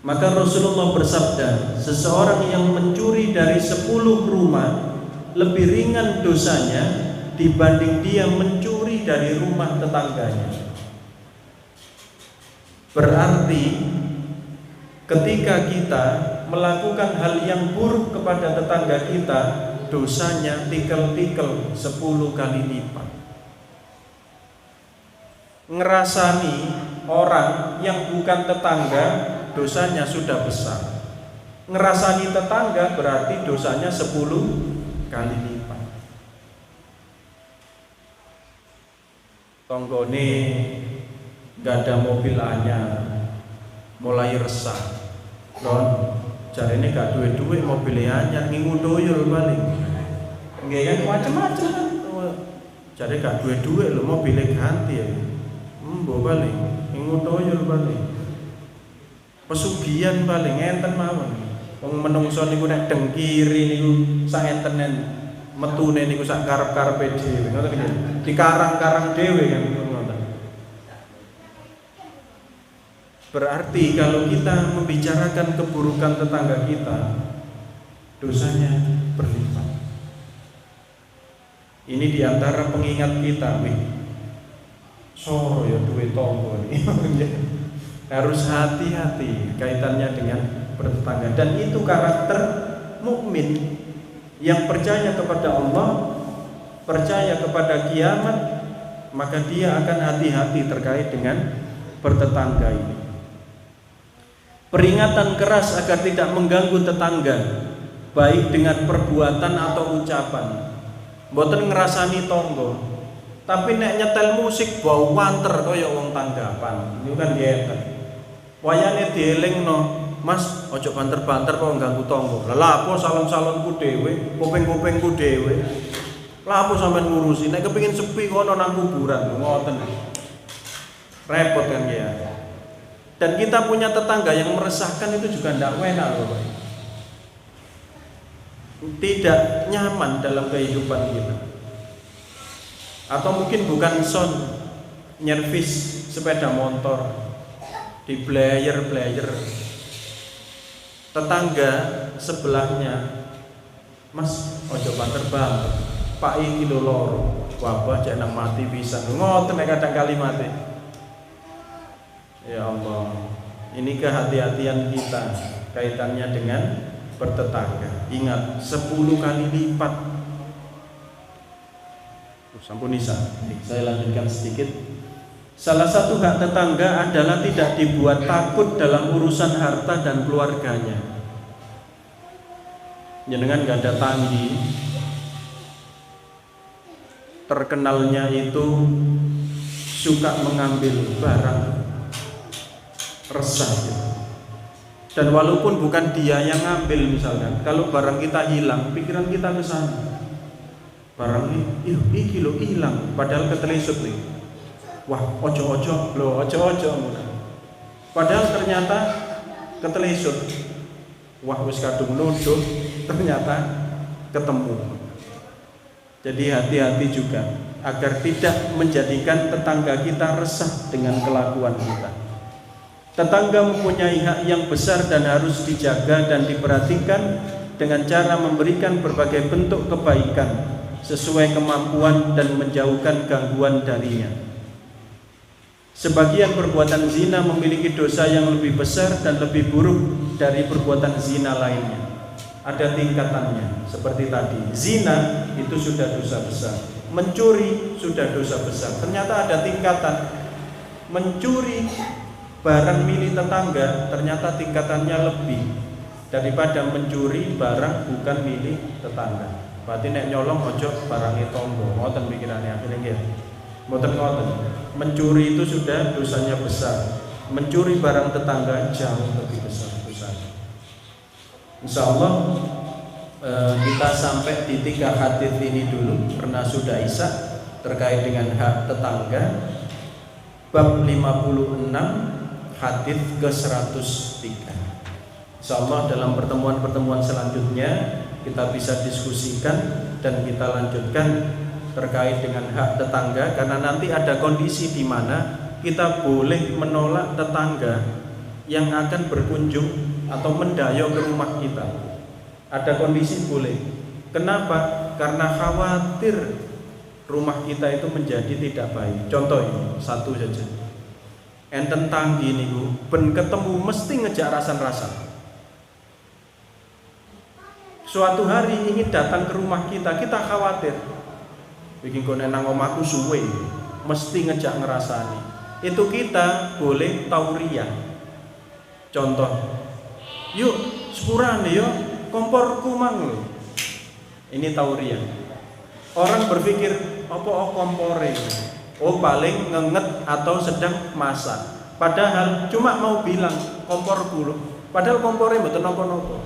Maka Rasulullah bersabda, seseorang yang mencuri dari 10 rumah lebih ringan dosanya dibanding dia mencuri dari rumah tetangganya. Berarti ketika kita melakukan hal yang buruk kepada tetangga kita, dosanya tikel-tikel 10 kali lipat. Ngerasani orang yang bukan tetangga, dosanya sudah besar. Ngerasani tetangga berarti dosanya 10 kali lipat. Tonggone gak ada mobil anyar, mulai resah. Don, jarene gak duwe-duwe mobil anyar, ngingu doyol balik. Nggih kan macam-macam kan. Jare gak duwe-duwe lho, mobilnya ganti ya. Mbok balik, ngingu doyol balik. Pesugihan balik ngenten mawon. Wong menungso niku nek dengkiri niku sak entenen metune niku sak karep-karepe dhewe. Ngoten iki. Dikarang-karang dhewe kan ngoten. Berarti kalau kita membicarakan keburukan tetangga kita, dosanya berlipat. Ini diantara pengingat kita, soro ya duwe tonggo ini. Harus hati-hati kaitannya dengan bertetangga, dan itu karakter mukmin yang percaya kepada Allah, percaya kepada kiamat, maka dia akan hati-hati terkait dengan bertetangga ini. Peringatan keras agar tidak mengganggu tetangga, baik dengan perbuatan atau ucapan. Mboten ngerasani tonggo, tapi nek nyetel musik bau wanter kaya wong tanggapan. Niku kan ngeten. Wayane dielingno, Mas, ojo banter-banter kok ganggu tonggo. Lah apa salon-salonku dhewe, kuping-kupingku dhewe. Lah apa sampean ngurusi? Nek kepengin sepi kono nang kuburan, ngoten. Repot kan ya. Dan kita punya tetangga yang meresahkan itu juga ndak enak loh, Pak. Tidak nyaman dalam kehidupan kita. Atau mungkin bukan son nyervis sepeda motor di blayer tetangga sebelahnya, Mas ojo banter-banter Pak iki lho loro wabah cek nang mati bisa ngoten nek kadang kali mati. Ya Allah, ini kehati-hatian kita kaitannya dengan bertetangga. Ingat 10 kali lipat. Sampun Nisa, saya lanjutkan sedikit. Salah satu hak tetangga adalah tidak dibuat takut dalam urusan harta dan keluarganya. Jenengan gak ada tanggi, terkenalnya itu suka mengambil barang, resah gitu. Dan walaupun bukan dia yang ngambil, misalkan kalau barang kita hilang, pikiran kita ke sana. Barang ini, iki lo hilang, padahal ketelisut nih. Wah, ojo-ojo, padahal ternyata ketelisut. Wah, wis kadung nuduh, ternyata ketemu. Jadi hati-hati juga agar tidak menjadikan tetangga kita resah dengan kelakuan kita. Tetangga mempunyai hak yang besar dan harus dijaga dan diperhatikan dengan cara memberikan berbagai bentuk kebaikan sesuai kemampuan dan menjauhkan gangguan darinya. Sebagian perbuatan zina memiliki dosa yang lebih besar dan lebih buruk dari perbuatan zina lainnya. Ada tingkatannya. Seperti tadi, zina itu sudah dosa besar, mencuri sudah dosa besar. Ternyata ada tingkatan. Mencuri barang milik tetangga ternyata tingkatannya lebih daripada mencuri barang bukan milik tetangga. Berarti nek nyolong ojo barangnya tonggo. Ngoten pikirannya akhirnya nggih. Mboten ngoten. Mencuri itu sudah dosanya besar. Mencuri barang tetangga jauh lebih besar dosanya. Insyaallah kita sampai di 3 hadis ini dulu karena sudah isya terkait dengan hak tetangga. Bab 56 hadis ke-103. Insyaallah dalam pertemuan-pertemuan selanjutnya kita bisa diskusikan dan kita lanjutkan terkait dengan hak tetangga, karena nanti ada kondisi di mana kita boleh menolak tetangga yang akan berkunjung atau mendayo ke rumah kita. Ada kondisi boleh. Kenapa? Karena khawatir rumah kita itu menjadi tidak baik. Contoh ini, satu saja. Enten tanggi niku ben ketemu mesti ngejak rasan-rasan. Suatu hari ingin datang ke rumah kita, kita khawatir. Bikin kono nang omahku suwe, mesti ngejak ngerasani. Itu kita boleh tauriah. Contoh, yuk sepurane yo komporku mang lho. Ini tauriah. Orang berpikir apa kompore? Oh paling ngenget atau sedang masak. Padahal cuma mau bilang komporku lho. Padahal kompore mboten napa-napa.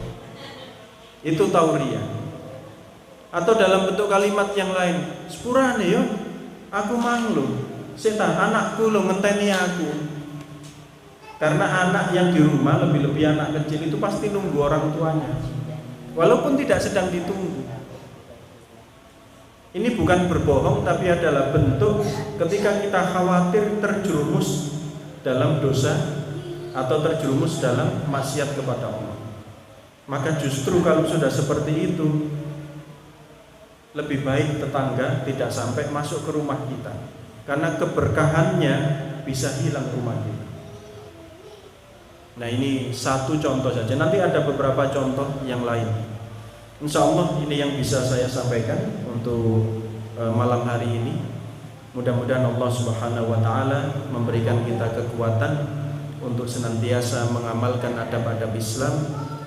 Itu tauriah. Atau dalam bentuk kalimat yang lain, sepurane yo, aku mang lho, seta anakku lo ngenteni aku. Karena anak yang di rumah, lebih-lebih anak kecil itu pasti nunggu orang tuanya, walaupun tidak sedang ditunggu. Ini bukan berbohong, tapi adalah bentuk ketika kita khawatir terjerumus dalam dosa atau terjerumus dalam maksiat kepada Allah. Maka justru kalau sudah seperti itu, lebih baik tetangga tidak sampai masuk ke rumah kita, karena keberkahannya bisa hilang rumah kita. Nah ini satu contoh saja, nanti ada beberapa contoh yang lain. Insya Allah ini yang bisa saya sampaikan untuk malam hari ini. Mudah-mudahan Allah Subhanahu wa Ta'ala memberikan kita kekuatan untuk senantiasa mengamalkan adab-adab Islam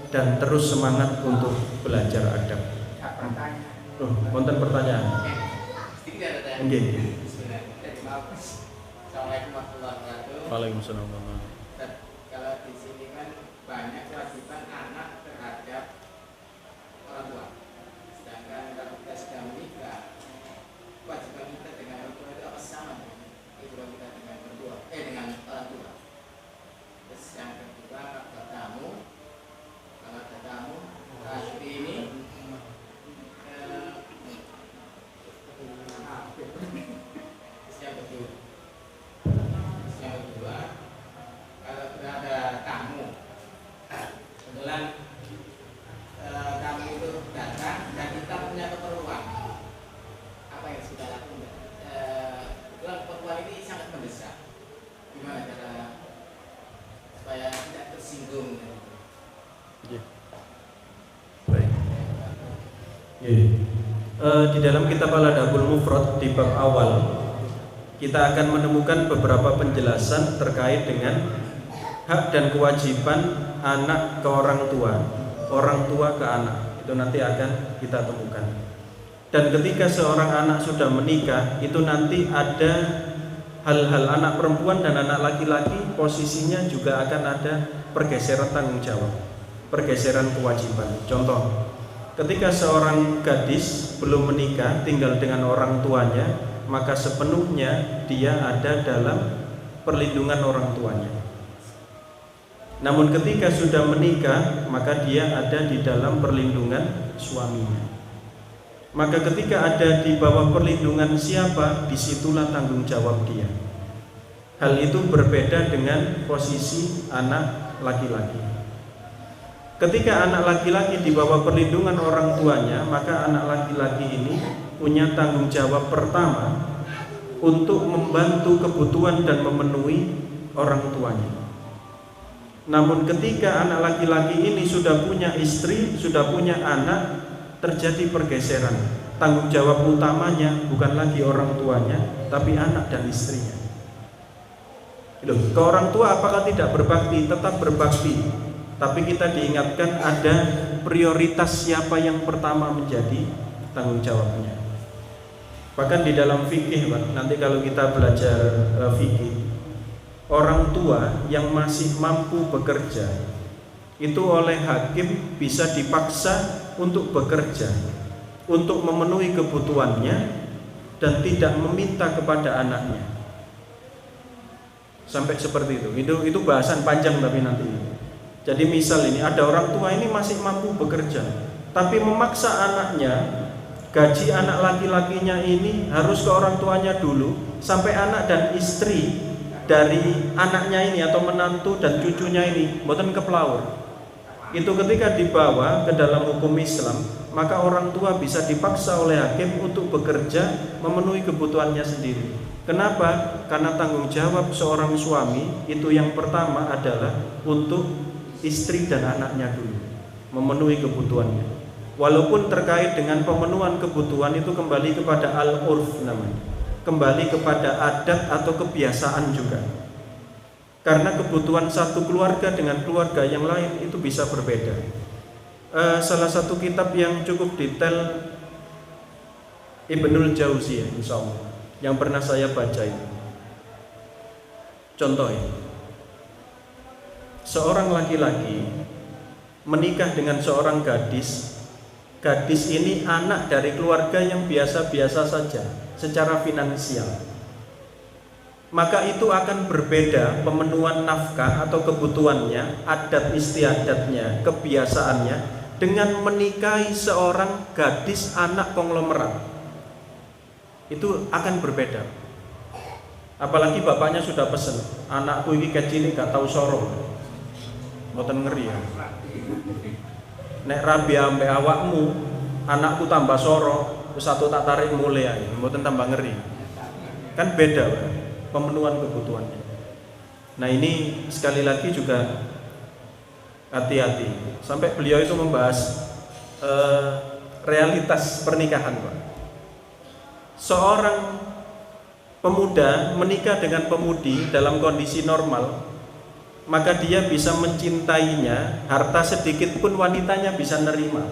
dan terus semangat untuk belajar adab. Konten pertanyaan. Nggih. Assalamualaikum warahmatullahi wabarakatuh. Waalaikumsalam. Kalau di sini kan banyak kewajiban anak terhadap orang tua. Sedangkan kalau kita sudah menikah, kewajiban kita dengan orang tua itu apa sama? Kewajiban kita dengan dengan orang tua. Terus yang kedua, kalau tamu akhir ini yang kedua, kalau ada tamu, kebetulan tamu itu datang dan kita punya keperluan, apa yang sudah lakukan? Kebetulan keperluan ini sangat mendesak. Gimana cara supaya tidak tersinggung? Baik. Di dalam kitab Al-Adabul Mufrad di bab awal kita akan menemukan beberapa penjelasan terkait dengan hak dan kewajiban anak ke orang tua ke anak. Itu nanti akan kita temukan. Dan ketika seorang anak sudah menikah, itu nanti ada hal-hal anak perempuan dan anak laki-laki, posisinya juga akan ada pergeseran tanggung jawab, pergeseran kewajiban. Contoh, ketika seorang gadis belum menikah tinggal dengan orang tuanya, maka sepenuhnya dia ada dalam perlindungan orang tuanya. Namun ketika sudah menikah, maka dia ada di dalam perlindungan suaminya. Maka ketika ada di bawah perlindungan siapa, disitulah tanggung jawab dia. Hal itu berbeda dengan posisi anak laki-laki. Ketika anak laki-laki di bawah perlindungan orang tuanya, maka anak laki-laki ini punya tanggung jawab pertama untuk membantu kebutuhan dan memenuhi orang tuanya. Namun ketika anak laki-laki ini sudah punya istri, sudah punya anak, terjadi pergeseran. Tanggung jawab utamanya bukan lagi orang tuanya, tapi anak dan istrinya. Ke orang tua apakah tidak berbakti? Tetap berbakti. Tapi kita diingatkan ada prioritas siapa yang pertama menjadi tanggung jawabnya. Bahkan di dalam fikih, Pak, nanti kalau kita belajar fikih, orang tua yang masih mampu bekerja itu oleh hakim bisa dipaksa untuk bekerja, untuk memenuhi kebutuhannya dan tidak meminta kepada anaknya. Sampai seperti itu. Itu bahasan panjang tapi nanti. Jadi misal ini ada orang tua ini masih mampu bekerja, tapi memaksa anaknya, gaji anak laki-lakinya ini harus ke orang tuanya dulu, sampai anak dan istri dari anaknya ini atau menantu dan cucunya ini mboten keplaur. Itu ketika dibawa ke dalam hukum Islam, maka orang tua bisa dipaksa oleh hakim untuk bekerja memenuhi kebutuhannya sendiri. Kenapa? Karena tanggung jawab seorang suami itu yang pertama adalah untuk istri dan anaknya dulu, memenuhi kebutuhannya. Walaupun terkait dengan pemenuhan kebutuhan itu kembali kepada al-urf namanya, kembali kepada adat atau kebiasaan juga. Karena kebutuhan satu keluarga dengan keluarga yang lain itu bisa berbeda. Salah satu kitab yang cukup detail Ibnul Jauziyah, insya Allah, yang pernah saya baca itu. Contohnya, seorang laki-laki menikah dengan seorang gadis. Gadis ini anak dari keluarga yang biasa-biasa saja secara finansial. Maka itu akan berbeda pemenuhan nafkah atau kebutuhannya, adat istiadatnya, kebiasaannya dengan menikahi seorang gadis anak konglomerat. Itu akan berbeda. Apalagi bapaknya sudah pesen, anakku ini kecil gak tahu sorong. Mboten ngeri ya. Nek rabi ambek awakmu, anakku tambah soro, satu tak tarik mulai aja, mboten tambah ngeri. Kan beda, Pak, pemenuhan kebutuhannya. Nah ini sekali lagi juga hati-hati. Sampai beliau itu membahas realitas pernikahan, Pak. Seorang pemuda menikah dengan pemudi dalam kondisi normal, maka dia bisa mencintainya, harta sedikit pun wanitanya bisa nerima,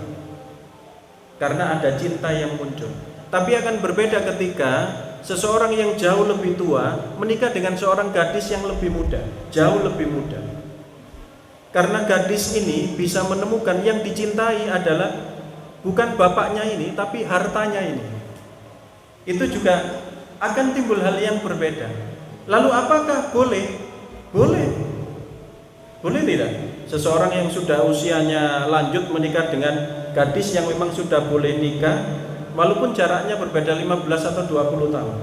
karena ada cinta yang muncul. Tapi akan berbeda ketika seseorang yang jauh lebih tua menikah dengan seorang gadis yang lebih muda, jauh lebih muda. Karena gadis ini bisa menemukan yang dicintai adalah bukan bapaknya ini, tapi hartanya ini. Itu juga akan timbul hal yang berbeda. Lalu apakah boleh? Boleh. Boleh tidak? Seseorang yang sudah usianya lanjut menikah dengan gadis yang memang sudah boleh nikah, walaupun jaraknya berbeda 15 atau 20 tahun.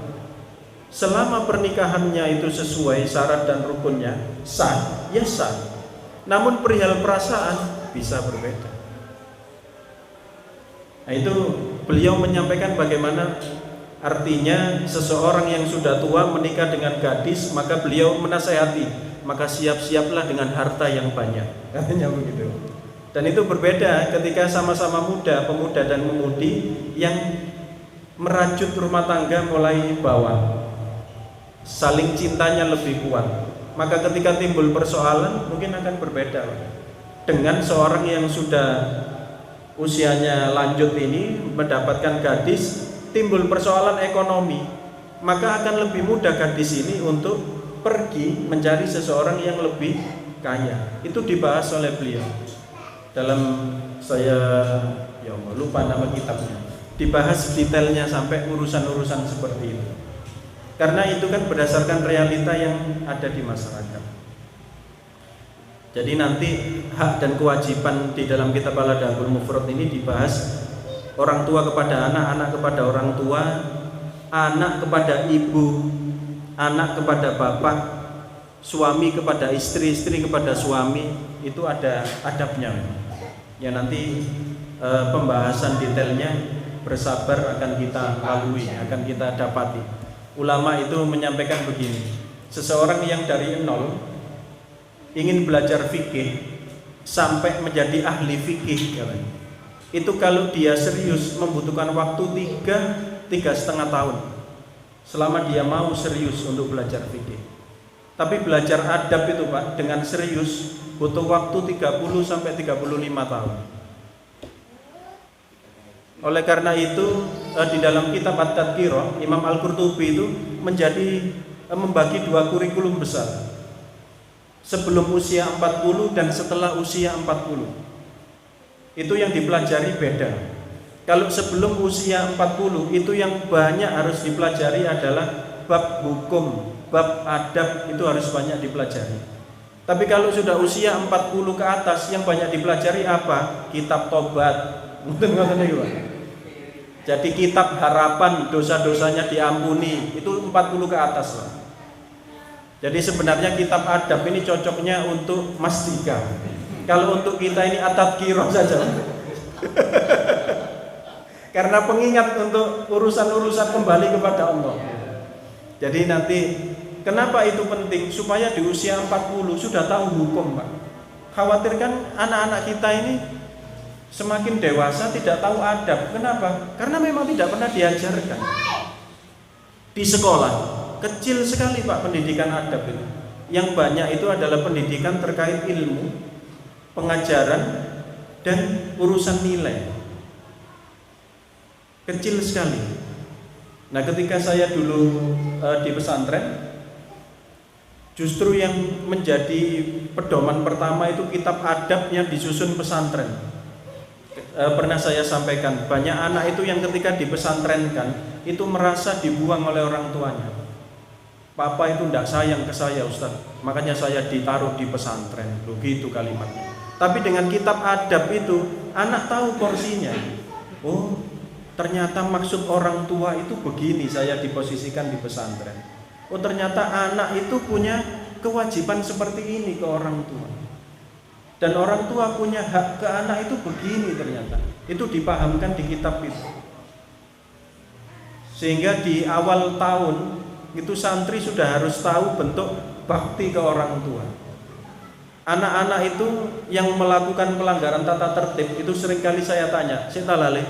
Selama pernikahannya itu sesuai syarat dan rukunnya, sah, ya sah. Namun perihal perasaan bisa berbeda. Nah itu beliau menyampaikan bagaimana artinya seseorang yang sudah tua menikah dengan gadis, maka beliau menasehati, maka siap-siaplah dengan harta yang banyak, katanya begitu. Dan itu berbeda ketika sama-sama muda, pemuda dan pemudi yang merajut rumah tangga mulai bawah, saling cintanya lebih kuat. Maka ketika timbul persoalan mungkin akan berbeda dengan seorang yang sudah usianya lanjut ini mendapatkan gadis, timbul persoalan ekonomi, maka akan lebih mudah gadis ini untuk pergi mencari seseorang yang lebih kaya. Itu dibahas oleh beliau dalam, saya ya Allah, lupa nama kitabnya. Dibahas detailnya sampai urusan-urusan seperti itu. Karena itu kan berdasarkan realita yang ada di masyarakat. Jadi nanti hak dan kewajiban di dalam kitab Al-Adabul Mufrad ini dibahas orang tua kepada anak, anak kepada orang tua, anak kepada ibu, anak kepada bapak, suami kepada istri, istri kepada suami. Itu ada adabnya. Ya nanti pembahasan detailnya bersabar akan kita lalui, akan kita dapati. ulama itu menyampaikan begini, seseorang yang dari nol ingin belajar fikih sampai menjadi ahli fikih, itu kalau dia serius membutuhkan waktu 3,5 tahun selama dia mau serius untuk belajar fikih. Tapi belajar adab itu Pak dengan serius butuh waktu 30 sampai 35 tahun. Oleh karena itu di dalam kitab At-Tadhkirah Imam Al-Qurtubi itu membagi 2 kurikulum besar. Sebelum usia 40 dan setelah usia 40. Itu yang dipelajari beda. Kalau sebelum usia 40 itu yang banyak harus dipelajari adalah bab hukum, bab adab, itu harus banyak dipelajari. Tapi kalau sudah usia 40 ke atas yang banyak dipelajari apa? Kitab tobat. Jadi kitab harapan dosa-dosanya diampuni, itu 40 ke atas lah. Jadi sebenarnya kitab adab ini cocoknya untuk Mas Dika. Kalau untuk kita ini At-Tadhkirah saja. Karena pengingat untuk urusan-urusan kembali kepada Allah. Jadi nanti kenapa itu penting? Supaya di usia 40 sudah tahu hukum Pak. Khawatirkan anak-anak kita ini semakin dewasa tidak tahu adab. Kenapa? Karena memang tidak pernah diajarkan di sekolah. Kecil sekali Pak pendidikan adab itu. Yang banyak itu adalah pendidikan terkait ilmu, pengajaran, dan urusan nilai. Kecil sekali. Nah ketika saya dulu di pesantren, justru yang menjadi pedoman pertama itu kitab adab yang disusun pesantren. Pernah saya sampaikan, banyak anak itu yang ketika dipesantrenkan itu merasa dibuang oleh orang tuanya. Papa itu tidak sayang ke saya Ustaz, makanya saya ditaruh di pesantren. Begitu kalimatnya. Tapi dengan kitab adab itu anak tahu porsinya. Oh, ternyata maksud orang tua itu begini, saya diposisikan di pesantren. Oh, ternyata anak itu punya kewajiban seperti ini ke orang tua. Dan orang tua punya hak ke anak itu begini ternyata. Itu dipahamkan di kitab itu. Sehingga di awal tahun itu santri sudah harus tahu bentuk bakti ke orang tua. Anak-anak itu yang melakukan pelanggaran tata tertib itu seringkali saya tanya, "Sita lale,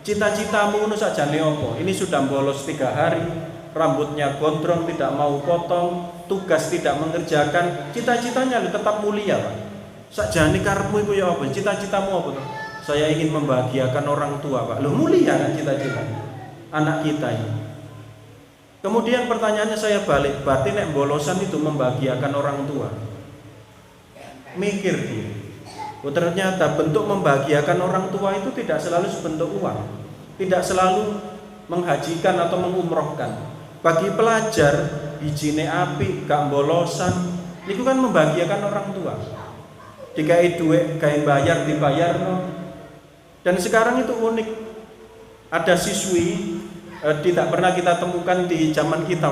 cita-citamu ngono sakjane apa? Ini sudah bolos 3 hari, rambutnya gondrong, tidak mau potong, tugas tidak mengerjakan, cita-citanya tetap mulia, Pak. Sakjane karepmu iku ya apa? Cita-citamu apa tuh?" "Saya ingin membahagiakan orang tua, Pak." Loh, mulia kan cita-cita anak kita ini. Kemudian pertanyaannya saya balik, berarti nek bolosan itu membahagiakan orang tua. Mikir dia. Oh, ternyata bentuk membahagiakan orang tua itu tidak selalu sebentuk uang, tidak selalu menghajikan atau mengumrohkan. Bagi pelajar, bijine api, gak bolosan, itu kan membahagiakan orang tua. Dikai duit, gawe bayar, dibayar no. Dan sekarang itu unik. Ada siswi tidak pernah kita temukan di zaman kita.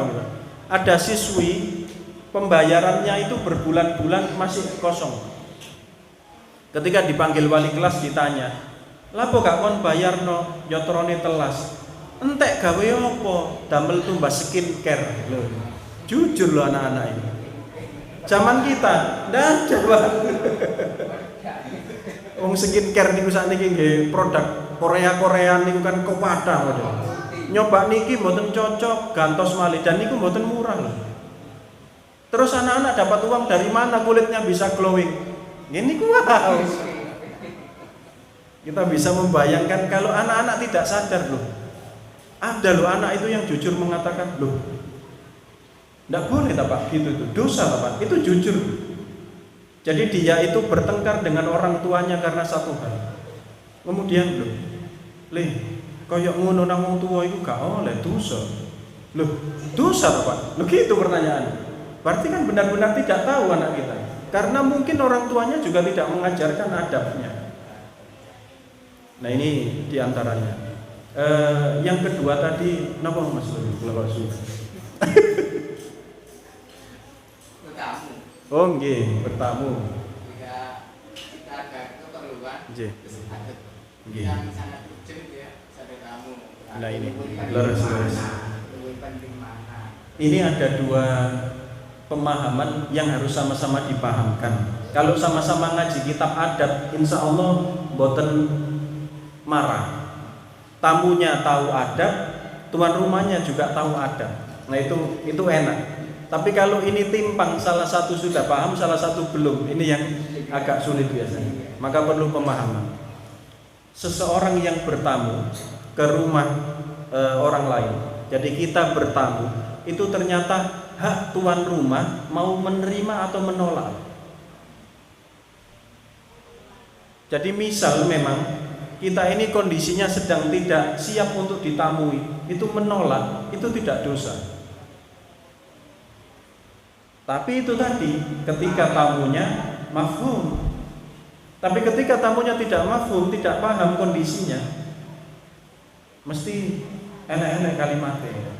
Ada siswi pembayarannya itu berbulan-bulan masih kosong. Ketika dipanggil wali kelas ditanya, "Lapo gak kon bayar no yotrone telas?" "Entek gawe apa?" "Damel tumbas skincare." Loh, jujur loh anak-anak ini. Zaman kita ndak ada Pak. Wong skincare niku sakniki nggih produk Korea-Koreaan niku kan kewadah wae. Nyoba niki mboten cocok, gantos malih, dan niku mboten murah loh. Terus anak-anak dapat uang dari mana kulitnya bisa glowing? Ini wow. Kita bisa membayangkan kalau anak-anak tidak sadar loh. Ada loh anak itu yang jujur mengatakan, "Loh, enggak boleh Pak gitu itu, dosa Pak." Itu jujur. Jadi dia itu bertengkar dengan orang tuanya karena satu hal. Kemudian loh, koyok ngono nang wong tua itu gak oleh dosa. Loh, dosa Pak? Loh gitu pertanyaannya. Berarti kan benar-benar tidak tahu anak kita. Karena mungkin orang tuanya juga tidak mengajarkan adabnya. Nah ini diantaranya. Yang kedua tadi, napa Mas? Bertamu. Oh nggih, bertamu. Jika kita ada keperluan, Nggih. yang sangat urgent ya, ada tamu. Nah ini leres. Lebih penting mana? Ini ada dua pemahaman yang harus sama-sama dipahamkan. Kalau sama-sama ngaji kitab adab, insya Allah boten marah. Tamunya tahu adab, tuan rumahnya juga tahu adab. Nah itu enak. Tapi kalau ini timpang, salah satu sudah paham, salah satu belum, ini yang agak sulit biasanya. Maka perlu pemahaman. Seseorang yang bertamu ke rumah orang lain, jadi kita bertamu, itu ternyata hak tuan rumah mau menerima atau menolak. Jadi misal memang kita ini kondisinya sedang tidak siap untuk ditamui, itu menolak, itu tidak dosa. Tapi itu tadi ketika tamunya mafhum. Tapi ketika tamunya tidak mafhum, tidak paham kondisinya, mesti enak-enak kalimatnya.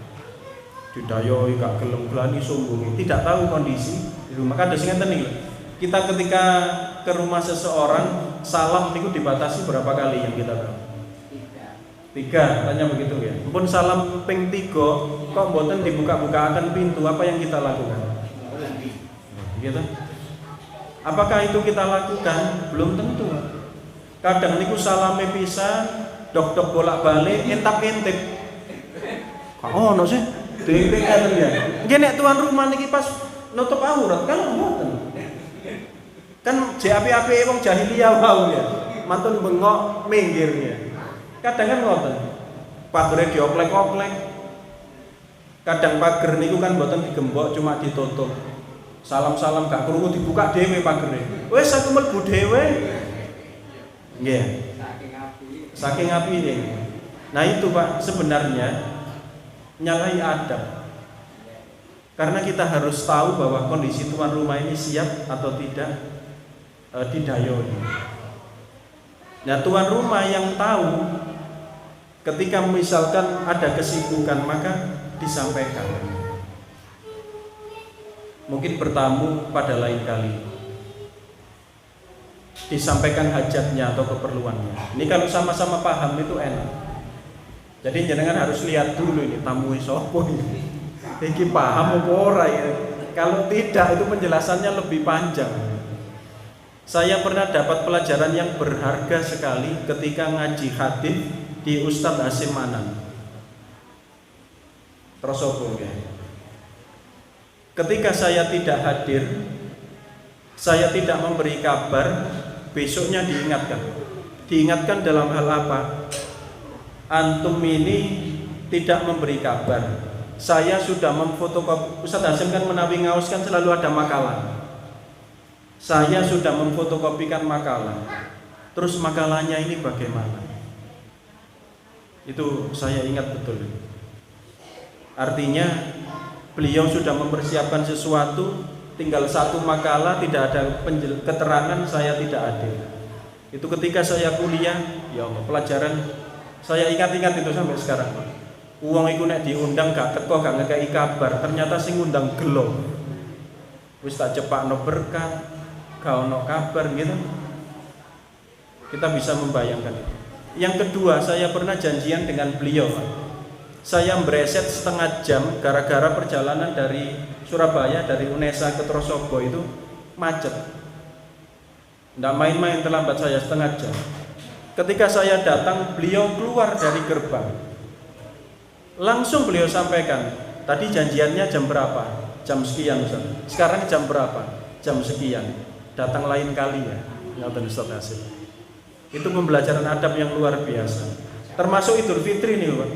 Didayoi gak gelem glani sombong, tidak tahu kondisi di rumah. Maka ada sing ngeten iki. Kita ketika ke rumah seseorang, salam itu dibatasi berapa kali yang kita tahu? 3, tanya begitu ya. Pun salam ping 3 kok mboten dibuka-bukakan pintu, apa yang kita lakukan? Gitu. Apakah itu kita lakukan? Belum tentu. Kadang niku salame pisan, dok-dok bolak-balik, entap-entip. Kok ono sih? Ding-dingan ya. Nggih nek tuan rumah niki pas nutup aurat kan mboten. Kan api-api wong jahiliyah wau ya. Mantun bengok minggirnya. Kadang kan ngoten. Pagere dioklek-oklek. Kadang pager niku kan mboten digembok, cuma ditutup. Salam-salam gak krungu dibuka dhewe pagere. Wis aku mlebu dhewe. Nggih. Saking apine. Nah itu Pak sebenarnya nyalahi adab. Karena kita harus tahu bahwa kondisi tuan rumah ini siap atau tidak didayoi. Nah tuan rumah yang tahu ketika misalkan ada kesibukan maka disampaikan. Mungkin bertamu pada lain kali, disampaikan hajatnya atau keperluannya. Ini kalau sama-sama paham itu enak. Jadi jenengan harus lihat dulu ini tamu sopo ini. Iki paham apa ora ya? Kalau tidak itu penjelasannya lebih panjang. Saya pernah dapat pelajaran yang berharga sekali ketika ngaji hadis di Ustadz Hasim Manan. Terus opo nggih? Ketika saya tidak hadir, saya tidak memberi kabar, besoknya diingatkan. Diingatkan dalam hal apa? Antum ini tidak memberi kabar. Saya sudah memfotokopi, Ustaz Hasim kan menawi ngaos kan selalu ada makalah. Saya sudah memfotokopikan makalah. Terus makalahnya ini bagaimana? Itu saya ingat betul. Artinya beliau sudah mempersiapkan sesuatu, tinggal satu makalah, tidak ada keterangan, saya tidak hadir. Itu ketika saya kuliah, ya Allah, pelajaran saya ingat-ingat itu sampai sekarang. Uang iku nek diundang gak teko, gak ngekei kabar, ternyata sing ngundang gelo. Wis tak cepakno berkah, gak ono kabar gitu. Kita bisa membayangkan itu. Yang kedua, saya pernah janjian dengan beliau, Pak. Saya bereset setengah jam gara-gara perjalanan dari Surabaya, dari Unesa ke Trosobo itu macet. Nggak main-main, terlambat saya setengah jam. Ketika saya datang, beliau keluar dari gerbang. Langsung beliau sampaikan, tadi janjiannya jam berapa? Jam sekian Ustaz. Sekarang jam berapa? Jam sekian. Datang lain kali ya. Ngoten Ustaz Hasim. Itu pembelajaran adab yang luar biasa. Termasuk Idul Fitri nih, Pak.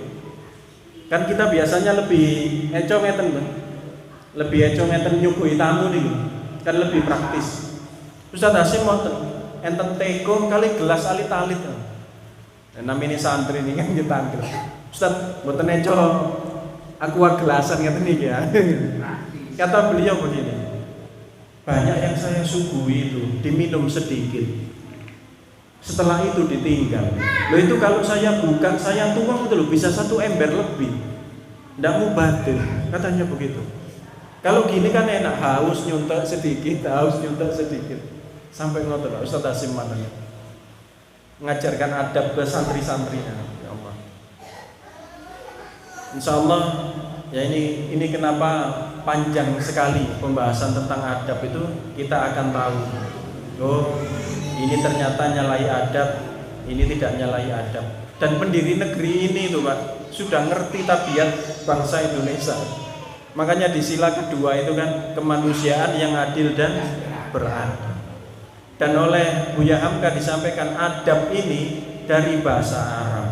Kan kita biasanya lebih eco ngeten, Bang. Lebih eco ngeten nyuguhi tamu nih. Kan lebih praktis. Ustaz Hasim ngoten, enten teko kali gelas alit-alit. Namanya santri ini kan kita anggap. Ustaz, mboten eco aqua gelasan ngeten iki ya. Kata beliau begini. Banyak yang saya suguhi itu diminum sedikit. Setelah itu ditinggal. Loh itu kalau saya bukan, saya tuang itu loh bisa 1 ember lebih. Nggak mubadir, katanya begitu. Kalau gini kan enak, haus nyuntek sedikit, sampai ngotot Ustaz Hasim Manan mengajarkan adab ke santri-santrinya. Ya Allah. Insya Allah Ya ini kenapa panjang sekali pembahasan tentang adab itu, kita akan tahu. Oh, ini ternyata nyalai adab, ini tidak nyalai adab. Dan pendiri negeri ini tuh Pak, sudah ngerti tabiat bangsa Indonesia. Makanya di sila kedua itu kan kemanusiaan yang adil dan beradab. Dan oleh Buya Hamka disampaikan adab ini dari bahasa Arab.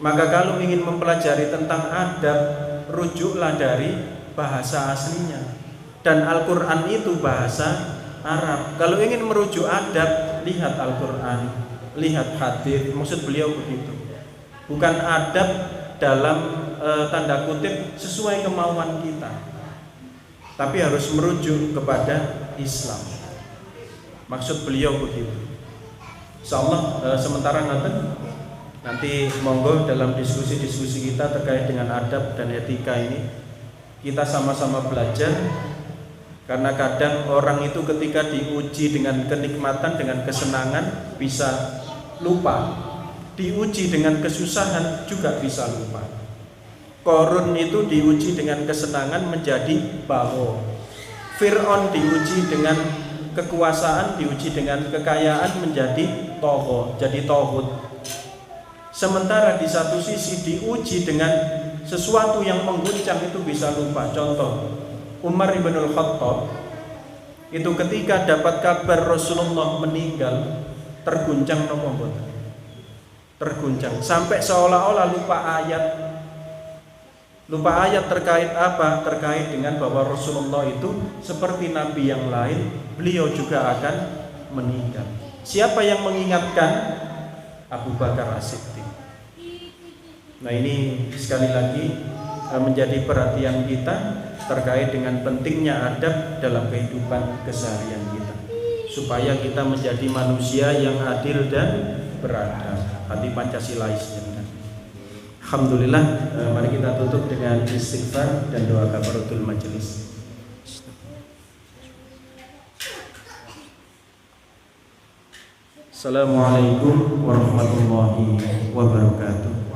Maka kalau ingin mempelajari tentang adab, rujuklah dari bahasa aslinya. Dan Al-Quran itu bahasa Arab. Kalau ingin merujuk adab, lihat Al-Quran, lihat hadis. Maksud beliau begitu. Bukan adab dalam tanda kutip sesuai kemauan kita, tapi harus merujuk kepada Islam. Maksud beliau begitu. Insyaallah sementara nanti monggo dalam diskusi-diskusi kita terkait dengan adab dan etika ini kita sama-sama belajar, karena kadang orang itu ketika diuji dengan kenikmatan, dengan kesenangan bisa lupa, diuji dengan kesusahan juga bisa lupa. Korun itu diuji dengan kesenangan menjadi bawo, Fir'aun diuji dengan kekuasaan, diuji dengan kekayaan menjadi toho, jadi tohut. Sementara di satu sisi diuji dengan sesuatu yang mengguncang itu bisa lupa. Contoh, Umar ibn al-Khattab itu ketika dapat kabar Rasulullah meninggal, terguncang nomor, terguncang sampai seolah-olah lupa ayat. Lupa ayat terkait apa? Terkait dengan bahwa Rasulullah itu seperti nabi yang lain, beliau juga akan meninggal. Siapa yang mengingatkan? Abu Bakar As-Siddiq. Nah ini sekali lagi menjadi perhatian kita terkait dengan pentingnya adab dalam kehidupan keseharian kita, supaya kita menjadi manusia yang adil dan beradab, hati Pancasilais. Alhamdulillah, mari kita tutup dengan istighfar dan doa kafaratul majelis. Assalamualaikum warahmatullahi wabarakatuh.